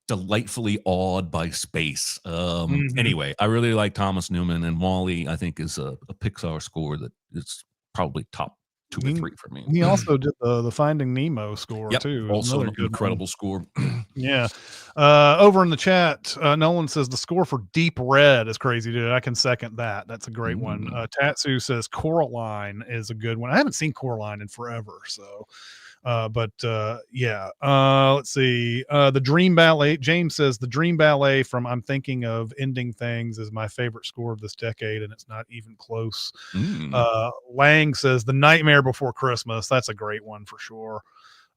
delightfully awed by space. Anyway, I really like Thomas Newman, and Wall-E I think is a Pixar score that is probably top 2 or 3 for me. He also did the Finding Nemo score too. Also an incredible score. Over in the chat, Nolan says the score for Deep Red is crazy, dude. I can second that. That's a great one. Tatsu says Coraline is a good one. I haven't seen Coraline in forever, so Yeah. Let's see. The Dream Ballet. James says the Dream Ballet from I'm Thinking of Ending Things is my favorite score of this decade, and it's not even close. Lang says The Nightmare Before Christmas. That's a great one for sure.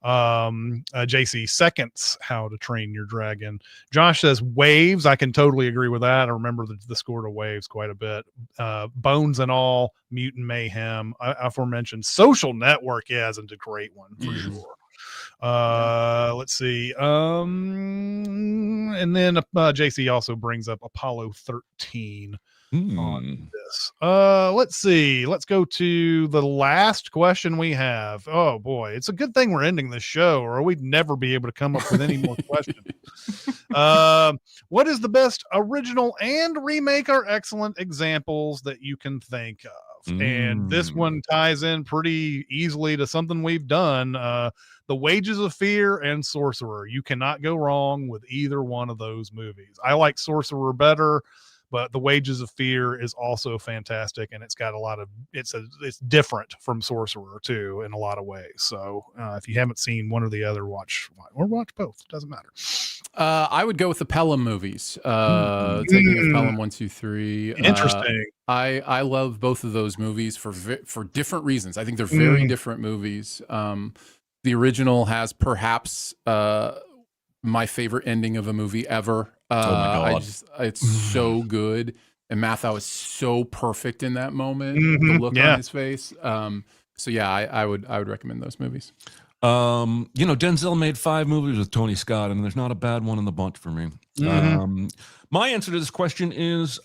JC seconds How to Train Your Dragon. Josh says Waves. I can totally agree with that. I remember the score to Waves quite a bit. Bones and All, Mutant Mayhem, aforementioned Social Network. Yeah, isn't a great one for sure. Let's see. And then JC also brings up Apollo 13 on this. Let's see. Let's go to the last question we have. Oh boy, it's a good thing we're ending this show, or we'd never be able to come up with any more questions. What is the best original and remake are excellent examples that you can think of? And this one ties in pretty easily to something we've done. The Wages of Fear and Sorcerer. You cannot go wrong with either one of those movies. I like Sorcerer better, but The Wages of Fear is also fantastic, and it's got a lot of it's different from Sorcerer too in a lot of ways. So if you haven't seen one or the other, watch both. It doesn't matter. I would go with the Pelham movies. Taking of Pelham 1, 2, 3. Interesting. I love both of those movies for different reasons. I think they're very different movies. The original has perhaps my favorite ending of a movie ever. Oh my God. It's so good, and Mathau is so perfect in that moment. The look on his face. So yeah, I would recommend those movies. Denzel made 5 movies with Tony Scott, and there's not a bad one in the bunch for me. My answer to this question is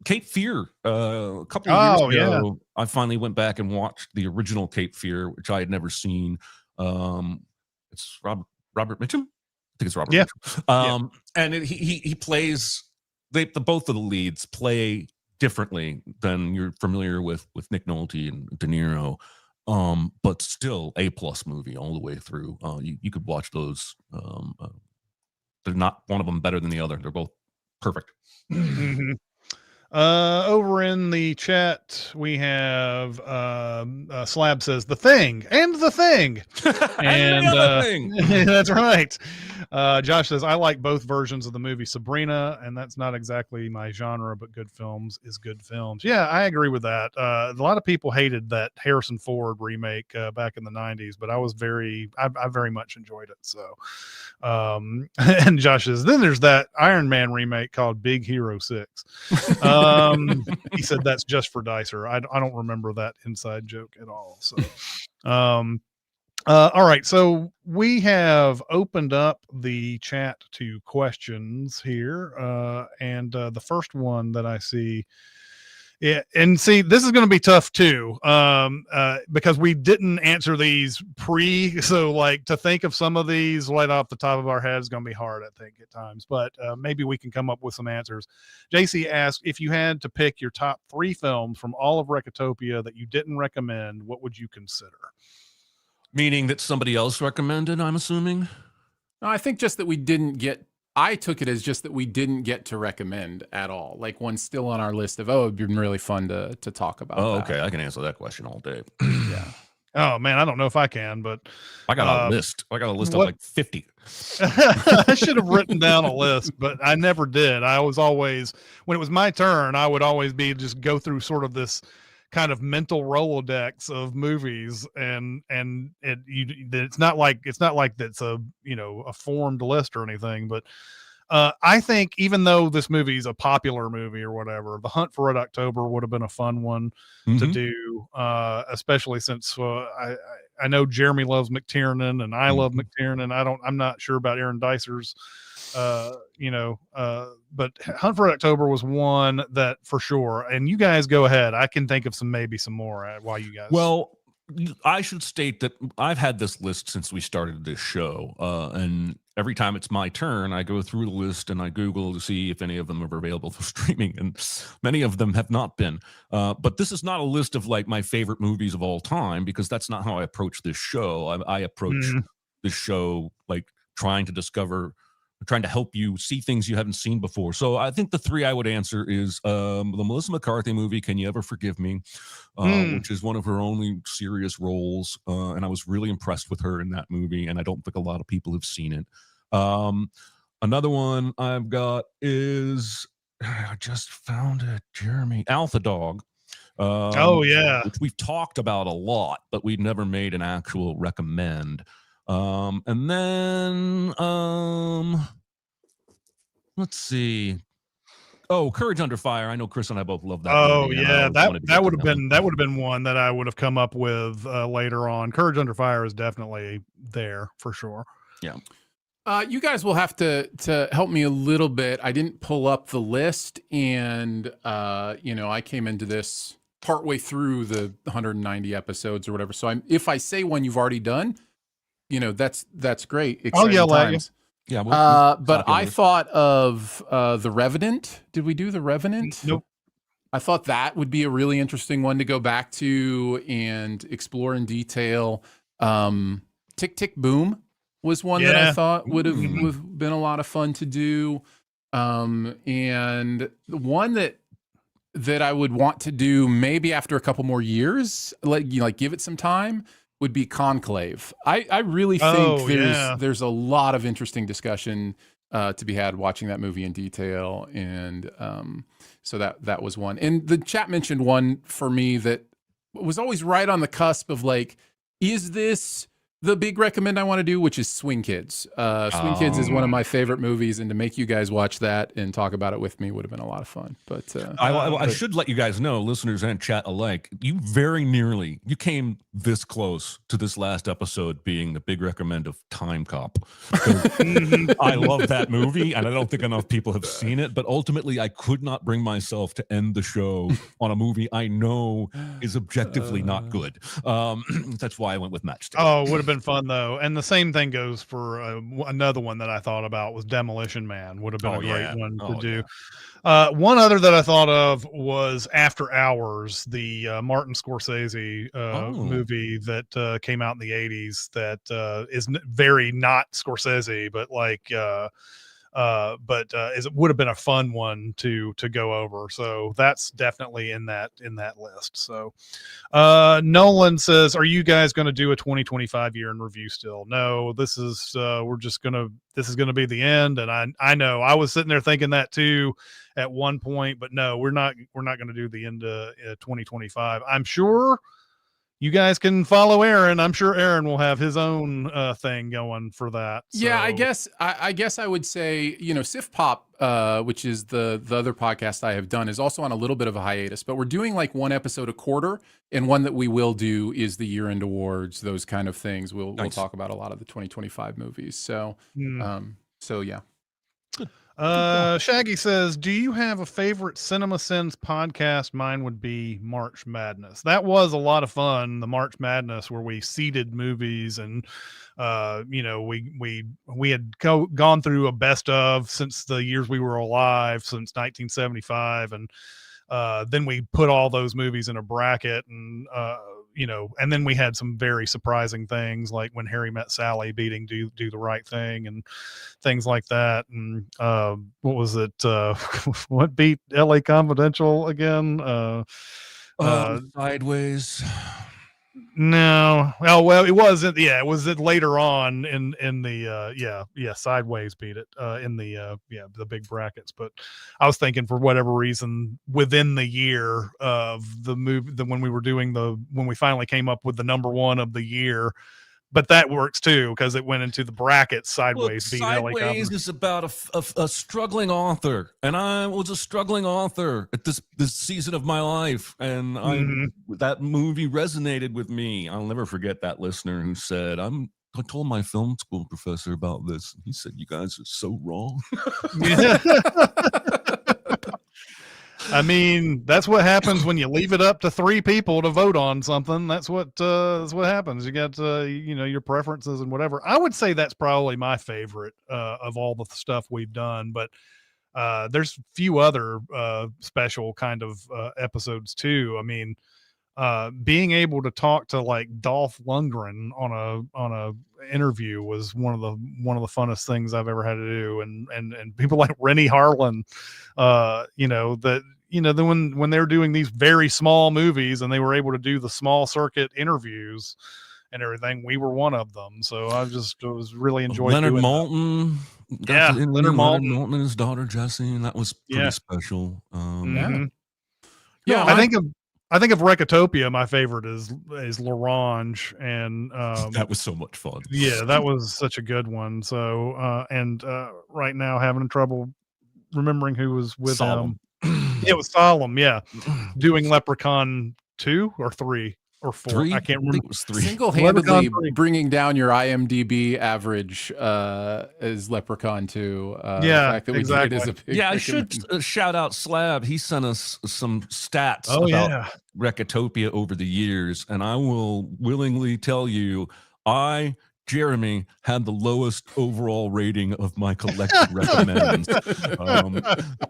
Cape Fear. A couple of years ago, I finally went back and watched the original Cape Fear, which I had never seen. It's Robert Mitchum. I think it's Robert. Mitchum. And he plays. Both of the leads play differently than you're familiar with Nick Nolte and De Niro. But still A+ movie all the way through. You could watch those. They're not one of them better than the other. They're both perfect. Over in the chat, we have Slab says The Thing and The Thing. And the other thing. That's right. Josh says I like both versions of the movie Sabrina, and that's not exactly my genre, but good films is good films. Yeah, I agree with that. A lot of people hated that Harrison Ford remake back in the 90s, but I very much enjoyed it. So and Josh says then there's that Iron Man remake called Big Hero 6. He said that's just for Dicer. I don't remember that inside joke at all. So all right, so we have opened up the chat to questions here, and the first one that I see, and see, this is going to be tough too, because we didn't answer these so like to think of some of these right off the top of our head is going to be hard, I think, at times, but maybe we can come up with some answers. JC asked, if you had to pick your top 3 films from all of Recotopia that you didn't recommend, what would you consider? Meaning that somebody else recommended, I'm assuming? No, I think just that we didn't get. I took it as just that we didn't get to recommend at all. Like one's still on our list of, it'd been really fun to talk about. Oh, okay. I can answer that question all day. Yeah. Oh man, I don't know if I can, but I got a list. I got a list of like 50. I should have written down a list, but I never did. I was always, when it was my turn, I would always just go through sort of this kind of mental Rolodex of movies, and it's not like that's a a formed list or anything, but I think even though this movie is a popular movie or whatever, The Hunt for Red October would have been a fun one to do, especially since I know Jeremy loves McTiernan and I love McTiernan. I'm not sure about Aaron Dicer's but Hunt for October was one that for sure. And you guys go ahead. I can think of maybe some more while you guys. Well, I should state that I've had this list since we started this show, and every time it's my turn, I go through the list and I Google to see if any of them are available for streaming, and many of them have not been. But this is not a list of like my favorite movies of all time, because that's not how I approach this show. I approach this show like trying to discover trying to help you see things you haven't seen before. So I think the three I would answer is the Melissa McCarthy movie, Can You Ever Forgive Me? Which is one of her only serious roles. And I was really impressed with her in that movie. And I don't think a lot of people have seen it. Another one I've got is, I just found it, Jeremy, Alpha Dog. Oh yeah, which we've talked about a lot, but we've never made an actual recommend. And then let's see. Oh, Courage Under Fire. I know Chris and I both love that oh movie. yeah, that would have been one that I would have come up with later on. Courage Under Fire is definitely there for sure. Yeah. You guys will have to help me a little bit. I didn't pull up the list, and I came into this partway through the 190 episodes or whatever. So if I say one you've already done, that's great. Exciting times. Yeah. But I thought of The Revenant. Did we do The Revenant? Nope. I thought that would be a really interesting one to go back to and explore in detail. Tick, Tick, Boom was one that I thought would have been a lot of fun to do. And the one that I would want to do maybe after a couple more years, like give it some time, would be Conclave. I really think there's a lot of interesting discussion to be had watching that movie in detail. And so that was one. And the chat mentioned one for me that was always right on the cusp of like, is this the big recommend I want to do, which is Swing Kids. Swing Kids is one of my favorite movies, and to make you guys watch that and talk about it with me would have been a lot of fun. But I should let you guys know, listeners and chat alike, you came this close to this last episode being the big recommend of Time Cop. I love that movie, and I don't think enough people have seen it, but ultimately I could not bring myself to end the show on a movie I know is objectively not good. That's why I went with Matchstick. Oh, would have been fun though. And the same thing goes for another one that I thought about was Demolition Man. Would have been a great one to do. Yeah. One other that I thought of was After Hours, the Martin Scorsese movie that came out in the 80s that is very not Scorsese, but it would have been a fun one to go over. So that's definitely in that list. So Nolan says, are you guys going to do a 2025 year in review still? No, this is this is going to be the end. And I know I was sitting there thinking that too at one point, but no, we're not going to do the end of 2025. I'm sure you guys can follow Aaron. I'm sure Aaron will have his own thing going for that. So. Yeah, I guess I would say, Sif Pop, which is the other podcast I have done, is also on a little bit of a hiatus, but we're doing like one episode a quarter, and one that we will do is the year-end awards, those kind of things. We'll talk about a lot of the 2025 movies. So, so yeah. Good. Shaggy says, do you have a favorite Cinema Sins podcast? Mine would be March Madness. That was a lot of fun, the March Madness, where we seeded movies and we had gone through a best of since the years we were alive, since 1975, and then we put all those movies in a bracket, and and then we had some very surprising things like When Harry Met Sally beating Do the Right Thing and things like that. And what was it? What beat LA Confidential again? Sideways. No. Oh, well, it wasn't. Yeah, it was later on in the Sideways beat it in the big brackets. But I was thinking, for whatever reason, within the year of the movie, when we finally came up with the number one of the year. But that works too, because it went into the brackets. Sideways beat LA Confidential. Sideways is about a struggling author, and I was a struggling author at this season of my life, and that movie resonated with me. I'll never forget that listener who said, I told my film school professor about this. He said, you guys are so wrong. I mean, that's what happens when you leave it up to three people to vote on something. That's what happens. You got your preferences and whatever. I would say that's probably my favorite of all the stuff we've done, but there's a few other special kind of episodes too. I mean, being able to talk to like Dolph Lundgren on a interview was one of the funnest things I've ever had to do. And people like Rennie Harlan, then when they're doing these very small movies and they were able to do the small circuit interviews and everything, we were one of them. So I was really enjoyed Leonard doing Maltin. Yeah, Leonard Maltin and his daughter Jessie, and that was pretty special. Yeah, I think of Recotopia. My favorite is L'Orange, and that was so much fun. Yeah, that was such a good one. So right now having trouble remembering who was with him. It was Solemn, yeah, doing Leprechaun 2 or 3 or 4. 3? I can't remember. It was 3. Single-handedly bringing down your IMDb average as Leprechaun 2. Yeah, the fact that we exactly. did it as a big I should shout out Slab. He sent us some stats about Recotopia over the years, and I will willingly tell you, Jeremy had the lowest overall rating of my collected recommends.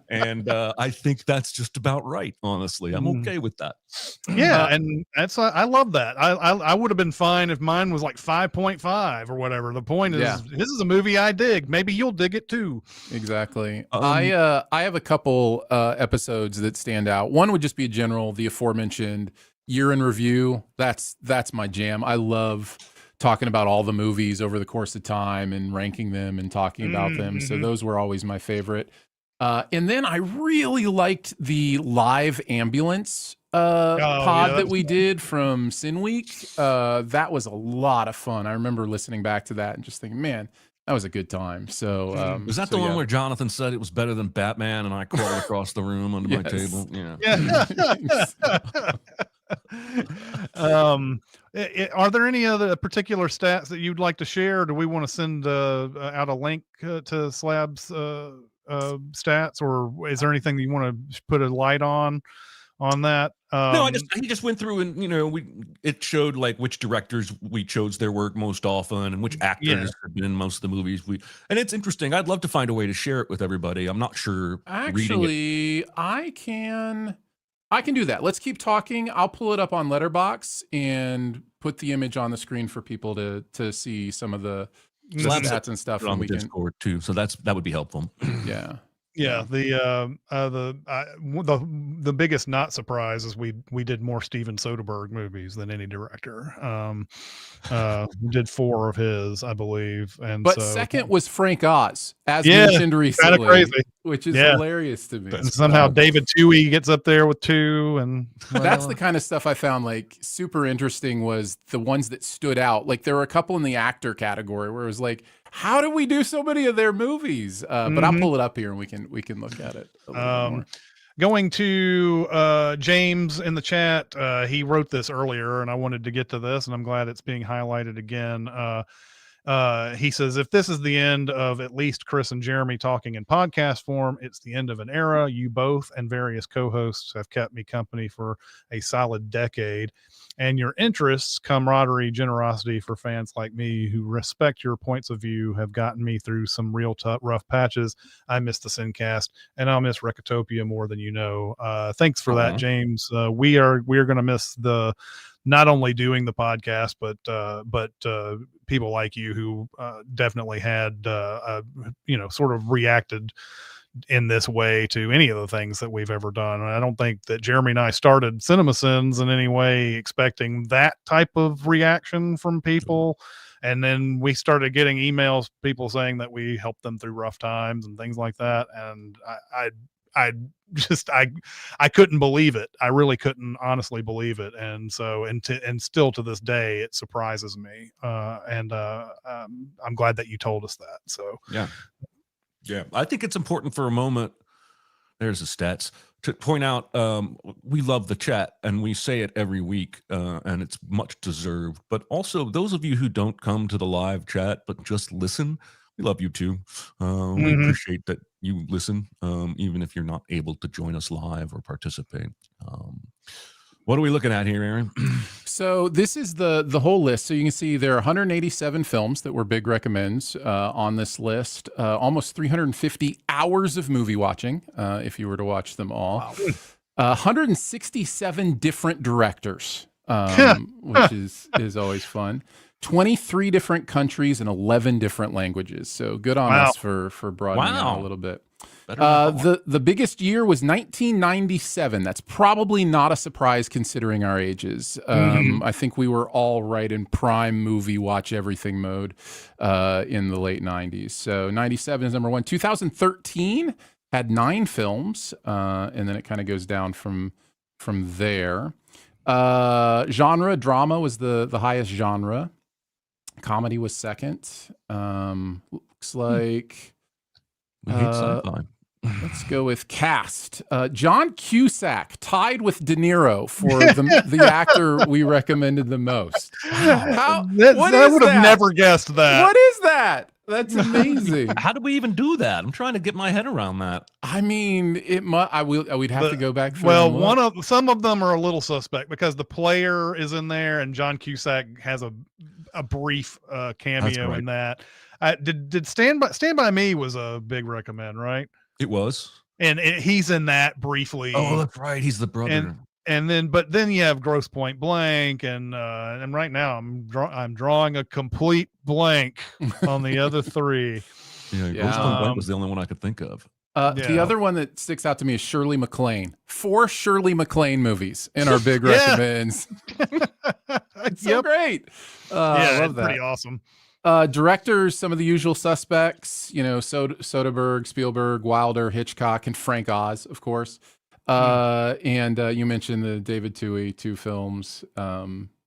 And I think that's just about right, honestly. I'm okay with that. Yeah, and that's I love that. I would have been fine if mine was like 5.5 or whatever. The point is, this is a movie I dig. Maybe you'll dig it too. Exactly. I have a couple episodes that stand out. One would just be the aforementioned year in review. That's my jam. I love talking about all the movies over the course of time and ranking them and talking about them. So those were always my favorite. And then I really liked the live ambulance pod that we did from Sin Week. That was a lot of fun. I remember listening back to that and just thinking, man, that was a good time. So was that the one where Jonathan said it was better than Batman and I crawled across the room under my table? Are there any other particular stats that you'd like to share? Do we want to send out a link to Slab's stats, or is there anything that you want to put a light on that? No, he just went through and it showed like which directors we chose their work most often and which actors have been in most of the movies and it's interesting. I'd love to find a way to share it with everybody. I'm not sure. Actually, I can do that. Let's keep talking. I'll pull it up on Letterboxd and put the image on the screen for people to see some of the stats and stuff on the Discord too. So that would be helpful. Yeah, the biggest not surprise is we did more Steven Soderbergh movies than any director. We did 4 of his, I believe, but second was Frank Oz, as mentioned recently, crazy, which is hilarious to me. And somehow David Twohy gets up there with 2, and that's the kind of stuff I found like super interesting. Was the ones that stood out. Like there were a couple in the actor category where it was like, how do we do so many of their movies? But I'll pull it up here and we can look at it a little more. Going to James in the chat, he wrote this earlier and I wanted to get to this and I'm glad it's being highlighted again. He says, if this is the end of at least Chris and Jeremy talking in podcast form, it's the end of an era. You both and various co-hosts have kept me company for a solid decade. And your interests, camaraderie, generosity for fans like me who respect your points of view have gotten me through some real tough, rough patches. I miss the Sincast, and I'll miss Recotopia more than you know. Thanks for that, James. We are going to miss not only doing the podcast, but people like you who definitely had sort of reacted in this way to any of the things that we've ever done. And I don't think that Jeremy and I started CinemaSins in any way expecting that type of reaction from people. And then we started getting emails, people saying that we helped them through rough times and things like that. And I couldn't believe it. I really couldn't honestly believe it. And so, and still to this day, it surprises me. I'm glad that you told us that. So, yeah, I think it's important for a moment. There's the stats to point out. We love the chat and we say it every week, and it's much deserved. But also, those of you who don't come to the live chat but just listen, we love you too. We appreciate that you listen, even if you're not able to join us live or participate. What are we looking at here, Aaron? So this is the whole list. So you can see there are 187 films that were big recommends on this list. Almost 350 hours of movie watching, if you were to watch them all. 167 different directors, which is always fun. 23 different countries and 11 different languages. So good on Wow. us for broadening out a Wow. little bit. Better than I thought. The biggest year was 1997. That's probably not a surprise considering our ages. I think we were all right in prime movie watch everything mode in the late 90s. So 97 is number one. 2013 had 9 films, and then it kind of goes down from there. Genre, drama was the highest genre. Comedy was second. Looks like We hate sci-fi. let's go with cast. John Cusack tied with De Niro for the actor we recommended the most. I What is would have that? never guessed that. What is that? That's amazing. How do we even do that? I'm trying to get my head around that. I mean, we'd have to go back through. Well, and look. some of them are a little suspect because the player is in there and John Cusack has a brief cameo right. in that. Did Stand by Me was a big recommend, right? It was. And he's in that briefly. Oh, that's right. He's the brother. And then you have Gross Point Blank, and right now I'm drawing a complete blank on the other 3. Yeah, Gross Point Blank was the only one I could think of. The other one that sticks out to me is Shirley MacLaine. 4 Shirley MacLaine movies in our big recommends. It's so great. I love that. Pretty awesome. Directors, some of the usual suspects, Soderbergh, Spielberg, Wilder, Hitchcock, and Frank Oz, of course. And you mentioned the David Twohy 2 films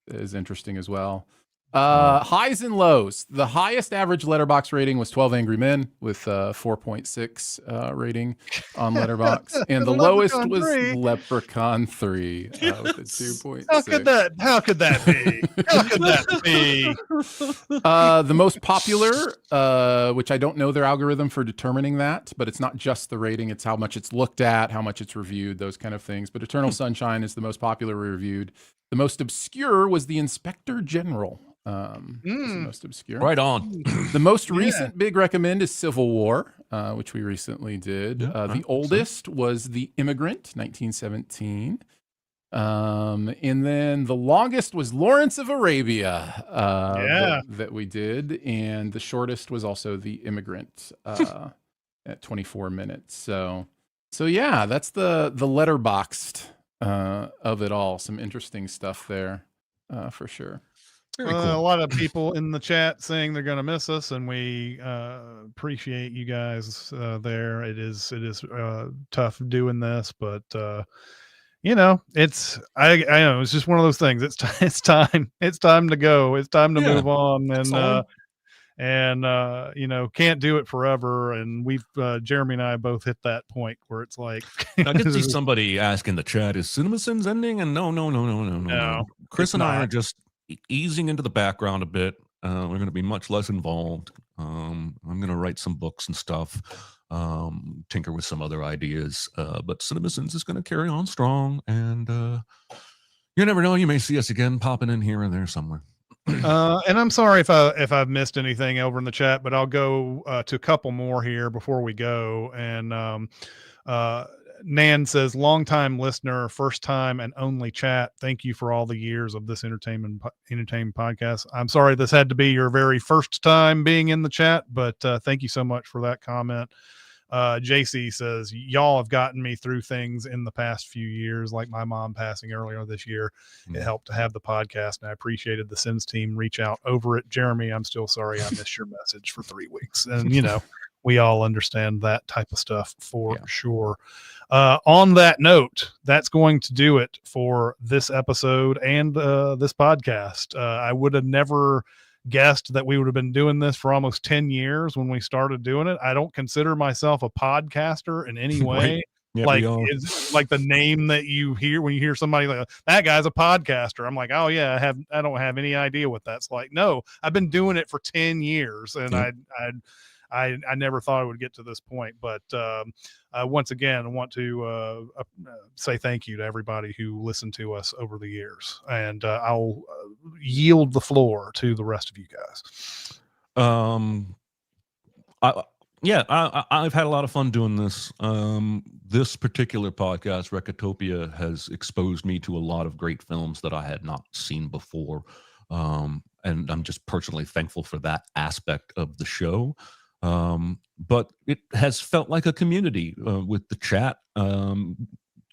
is interesting as well. Highs and lows. The highest average Letterboxd rating was 12 Angry Men with 4.6 rating on Letterboxd, and the lowest was Leprechaun 3 with a 2.6. How could that be? How could that be? The most popular, which I don't know their algorithm for determining that, but it's not just the rating; it's how much it's looked at, how much it's reviewed, those kind of things. But Eternal Sunshine is the most popularly reviewed. The most obscure was The Inspector General. Was the most obscure. Right on. The most recent big recommend is Civil War, which we recently did. The oldest was The Immigrant, 1917. And then the longest was Lawrence of Arabia that we did. And the shortest was also The Immigrant at 24 minutes. So yeah, that's the Letterboxd of it all. Some interesting stuff there for sure. Very cool. A lot of people in the chat saying they're going to miss us, and we appreciate you guys there. It is tough doing this, but it's I know it's just one of those things. It's time to go. It's time to move on, and can't do it forever. And we've Jeremy and I both hit that point where it's like I can see somebody ask in the chat, is CinemaSins ending? And no. Chris and I are just easing into the background a bit. We're going to be much less involved. I'm going to write some books and stuff, tinker with some other ideas. But CinemaSins is going to carry on strong, and you never know. You may see us again popping in here and there somewhere. And I'm sorry if I've missed anything over in the chat, but I'll go to a couple more here before we go. And Nan says, long-time listener, first time and only chat. Thank you for all the years of this entertainment podcast. I'm sorry this had to be your very first time being in the chat, but thank you so much for that comment. JC says, y'all have gotten me through things in the past few years, like my mom passing earlier this year. It helped to have the podcast, and I appreciated the Sins team reach out over it. Jeremy, I'm still sorry I missed your message for 3 weeks. And, we all understand that type of stuff for sure. On that note, that's going to do it for this episode and this podcast. I would have never guessed that we would have been doing this for almost 10 years when we started doing it. I don't consider myself a podcaster in any way. Right. It's like the name that you hear when you hear somebody like that guy's a podcaster. I'm like, oh yeah, I don't have any idea what that's like. No, I've been doing it for 10 years, and I never thought I would get to this point, but once again, I want to say thank you to everybody who listened to us over the years, and I'll yield the floor to the rest of you guys. Yeah, I've had a lot of fun doing this. This particular podcast, Recotopia, has exposed me to a lot of great films that I had not seen before. And I'm just personally thankful for that aspect of the show. But it has felt like a community with the chat.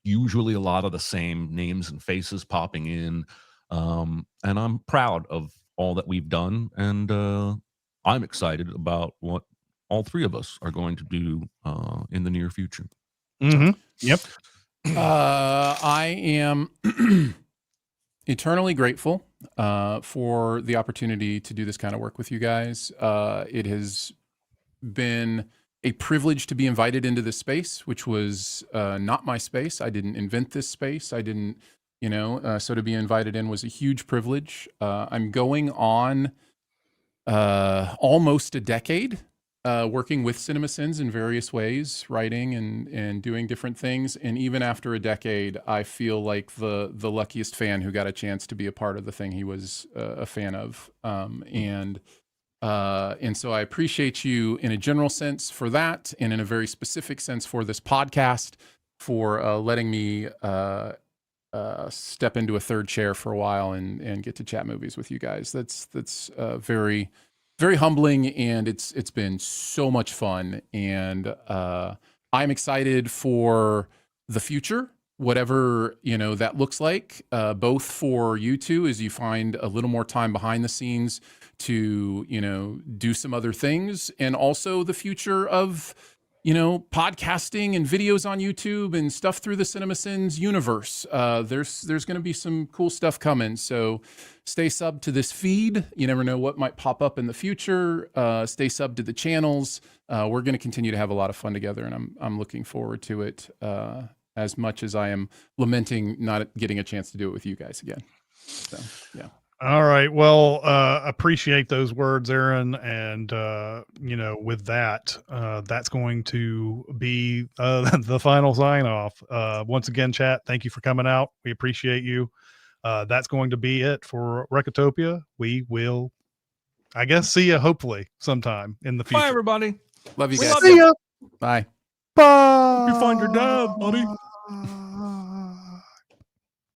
Usually a lot of the same names and faces popping in. And I'm proud of all that we've done. And I'm excited about what all three of us are going to do in the near future. Mm-hmm. Yep. I am eternally grateful for the opportunity to do this kind of work with you guys. It has been a privilege to be invited into this space, which was not my space. I didn't invent this space. I didn't, so to be invited in was a huge privilege. I'm going on almost a decade working with CinemaSins in various ways, writing and doing different things. And even after a decade, I feel like the luckiest fan who got a chance to be a part of the thing he was a fan of. And so I appreciate you in a general sense for that, and in a very specific sense for this podcast, for letting me step into a third chair for a while and get to chat movies with you guys. That's very, very humbling, and it's been so much fun. And I'm excited for the future, whatever that looks like, both for you two as you find a little more time behind the scenes to do some other things, and also the future of podcasting and videos on YouTube and stuff through the CinemaSins universe. There's going to be some cool stuff coming, so stay subbed to this feed. You never know what might pop up in the future. Stay subbed to the channels. We're going to continue to have a lot of fun together, and I'm looking forward to it as much as I am lamenting not getting a chance to do it with you guys again. So, yeah. All right. Well, appreciate those words, Aaron. And, with that, that's going to be the final sign off. Once again, chat, thank you for coming out. We appreciate you. That's going to be it for Recotopia. We will, I guess, see you hopefully sometime in the future. Bye, everybody. Love you We guys. love See ya. Bye. Bye. You find your dad, buddy.